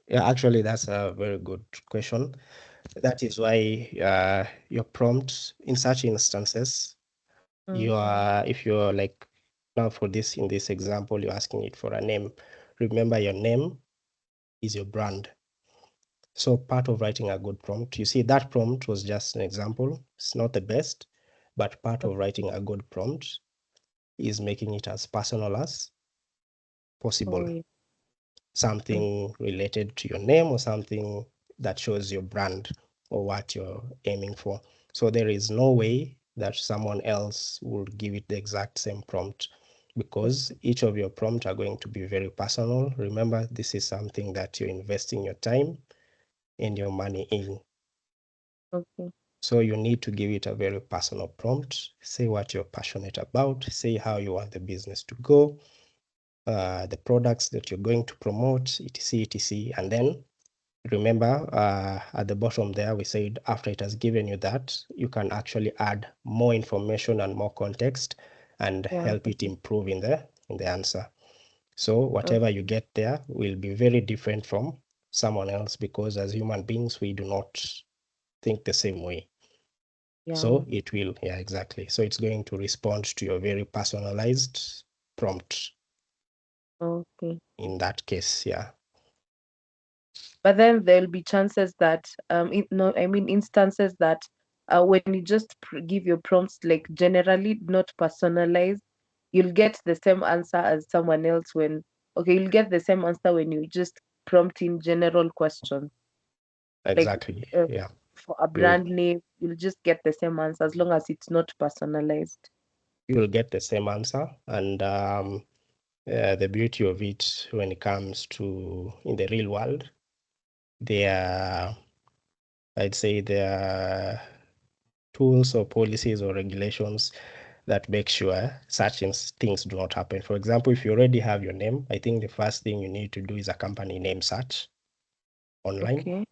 yeah, actually, that's a very good question. That is why your prompt in such instances, if you're like, now for this, in this example, you're asking it for a name. Remember, your name is your brand. So part of writing a good prompt, you see, that prompt was just an example. It's not the best, but part of writing a good prompt is making it as personal as possible. Oh, yeah. Something related to your name or something that shows your brand or what you're aiming for. So there is no way that someone else will give it the exact same prompt, because each of your prompts are going to be very personal. Remember, this is something that you're investing your time and your money in. Okay. So you need to give it a very personal prompt. Say what you're passionate about, say how you want the business to go, the products that you're going to promote, etc, etc. And then remember, at the bottom there, we said after it has given you that, you can actually add more information and more context and Yeah. help it improve in the answer. So whatever you get there will be very different from someone else, because as human beings, we do not think the same way. Yeah. So it will, yeah, exactly. So it's going to respond to your very personalized prompt Okay. in that case, yeah. But then there'll be chances that no, I mean instances that when you just give your prompts like generally not personalized, you'll get the same answer as someone else when, okay, you'll get the same answer when you just prompt in general questions. Like Exactly, yeah. for a brand name, you'll just get the same answer as long as it's not personalized. You'll get the same answer. And the beauty of it when it comes to in the real world, I'd say there are tools or policies or regulations that make sure such things do not happen. For example, if you already have your name, I think the first thing you need to do is a company name search online. Okay.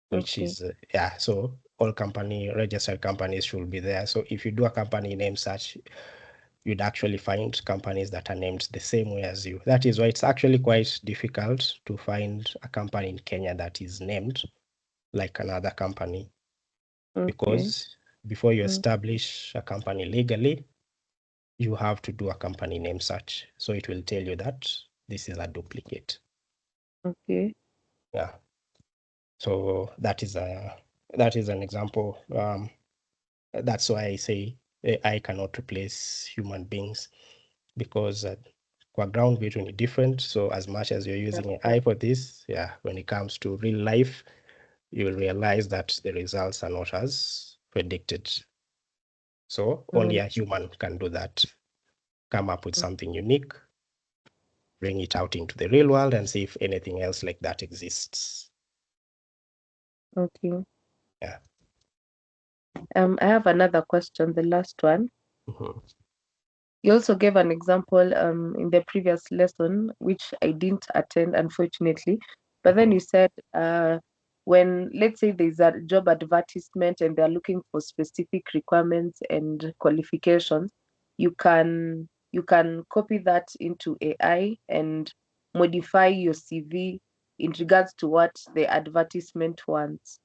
Which is, yeah, so all registered companies should be there. So if you do a company name search, you'd actually find companies that are named the same way as you. That is why it's actually quite difficult to find a company in Kenya that is named like another company. Because before you establish a company legally, you have to do a company name search. So it will tell you that this is a duplicate. Okay. Yeah. So that is an example. That's why I say AI cannot replace human beings, because ground between different. So as much as you're using AI for this, yeah, when it comes to real life, you will realize that the results are not as predicted. So only a human can do that. Come up with something unique, bring it out into the real world, and see if anything else like that exists. Okay. Yeah. I have another question, the last one. Mhm. You also gave an example in the previous lesson, which I didn't attend, unfortunately. But then you said when, let's say, there's a job advertisement and they're looking for specific requirements and qualifications, you can copy that into AI and modify your CV in regards to what the advertisement wants.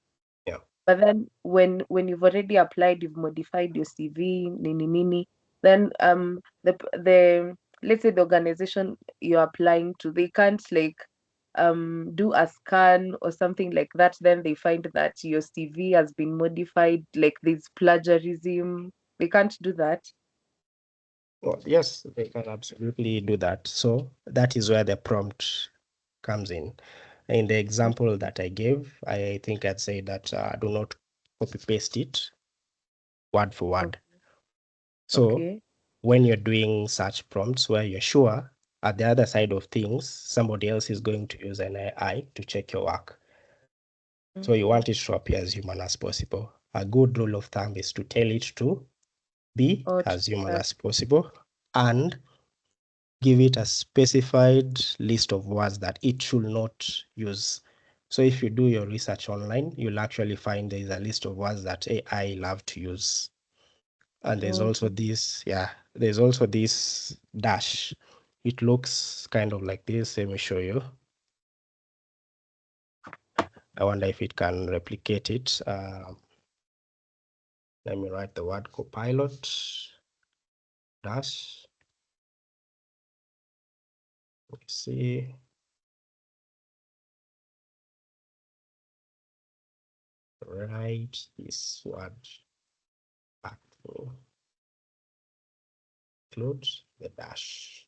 Yeah. But then when you've already applied, you've modified your CV, nini nini, then the let's say the organization you're applying to, they can't like do a scan or something like that. Then they find that your CV has been modified, like there's plagiarism. They can't do that. Well, yes, they can absolutely do that. So that is where the prompt comes in. In the example that I gave, I think I'd say that do not copy paste it word for word. So Okay. when you're doing such prompts where you're sure at the other side of things, somebody else is going to use an AI to check your work. So you want it to appear as human as possible. A good rule of thumb is to tell it to be as human as possible and give it a specified list of words that it should not use. So if you do your research online, you'll actually find there is a list of words that AI love to use. And there's also this, there's also this dash. It looks kind of like this. Let me show you. I wonder if it can replicate it. Let me write the word copilot dash. Let's see. Write this word back to include the dash.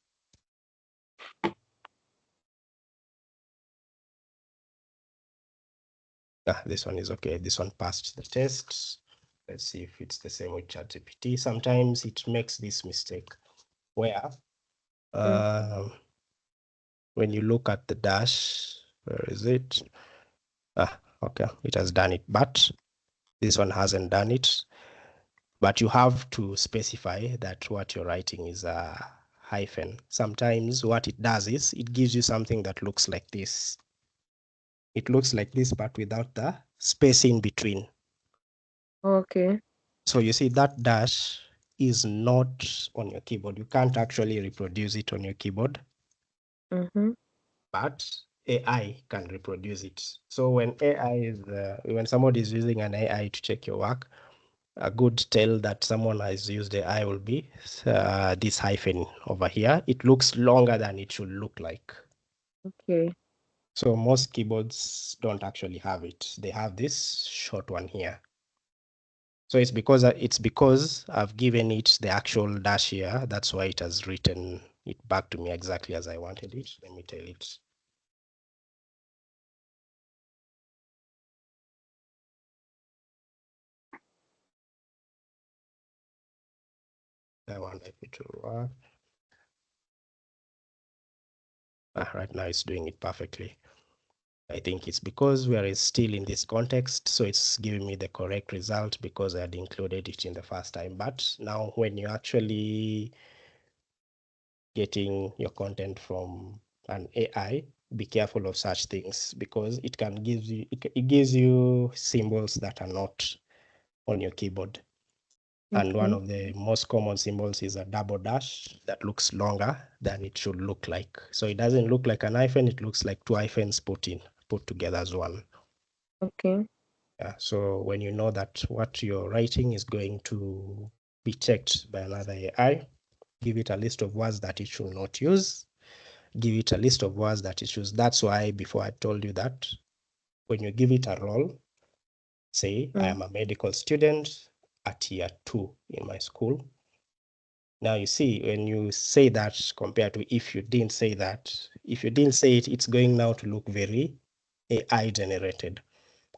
This one is okay. This one passed the test. Let's see if it's the same with ChatGPT. Sometimes it makes this mistake where when you look at the dash, where is it? Okay, it has done it, but this one hasn't done it. But you have to specify that what you're writing is a hyphen. Sometimes what it does is it gives you something that looks like this. It looks like this, but without the space in between. Okay. So you see that dash is not on your keyboard. You can't actually reproduce it on your keyboard. But AI can reproduce it. So when when somebody is using an AI to check your work, a good tell that someone has used AI will be this hyphen over here. It looks longer than it should look like. Okay. So most keyboards don't actually have it. They have this short one here. So it's because I've given it the actual dash here. That's why it has written it back to me exactly as I wanted it. Let me tell it. I wonder if it will work. Right now it's doing it perfectly. I think it's because we are still in this context, so it's giving me the correct result because I had included it in the first time. But now when you're actually getting your content from an AI, be careful of such things because it can give you it gives you symbols that are not on your keyboard. And one of the most common symbols is a double dash that looks longer than it should look like. So it doesn't look like an hyphen, it looks like two hyphens put together as one. Okay. Yeah, so when you know that what you're writing is going to be checked by another AI, give it a list of words that it should not use, give it a list of words that it should. That's why before I told you that when you give it a role, say I am a medical student at year 2 in my school. Now you see when you say that compared to if you didn't say that, if you didn't say it, it's going now to look very AI generated.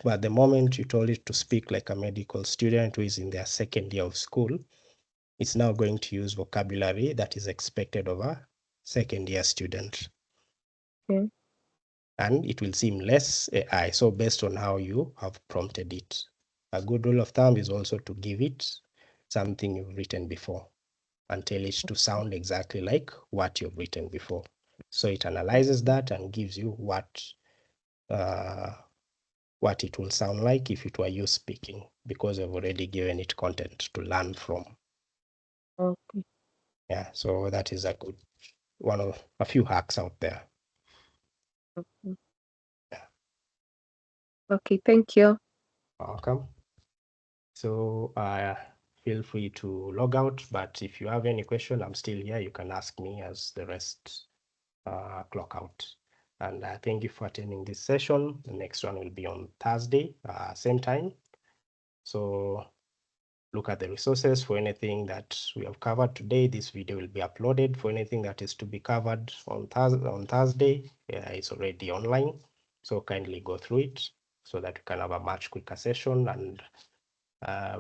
But the moment you told it to speak like a medical student who is in their second year of school, it's now going to use vocabulary that is expected of a second year student. Okay. and it will seem less AI. So based on how you have prompted it. A good rule of thumb is also to give it something you've written before and tell it to sound exactly like what you've written before. So it analyzes that and gives you what it will sound like if it were you speaking, because you've already given it content to learn from. Okay. Yeah, so that is a good one of a few hacks out there. Okay. Okay, thank you. Welcome. So feel free to log out, but if you have any question, I'm still here. You can ask me as the rest clock out. And thank you for attending this session. The next one will be on Thursday, same time. So look at the resources for anything that we have covered today. This video will be uploaded. For anything that is to be covered on Thursday, it's already online. So kindly go through it so that we can have a much quicker session and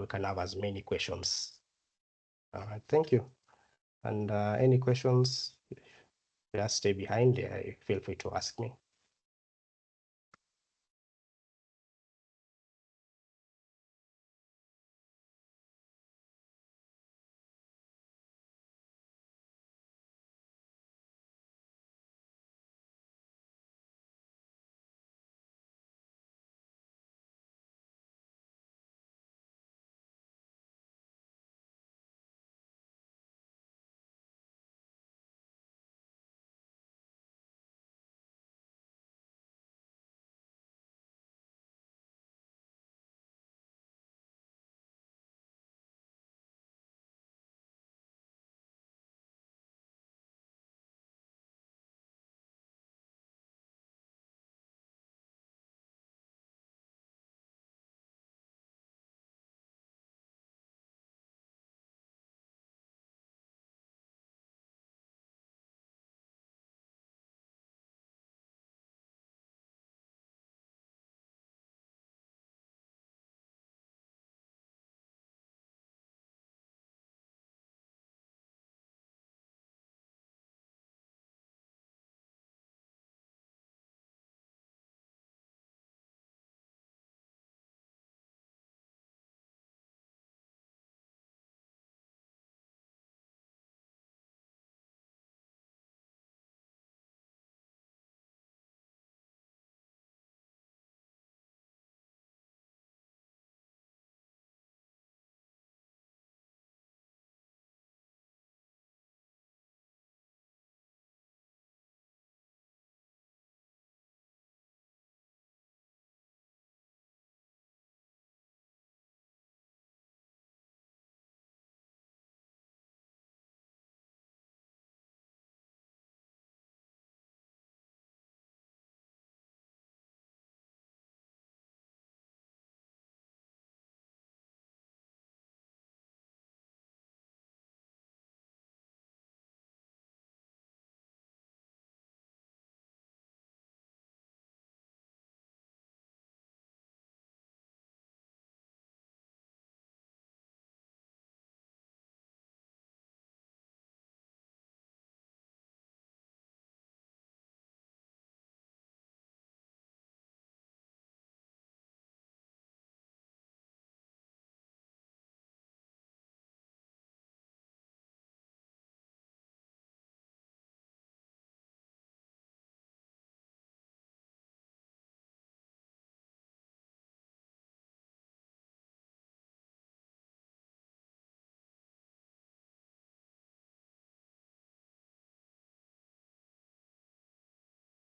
we can have as many questions. All right, thank you. And any questions, just stay behind. Feel free to ask me.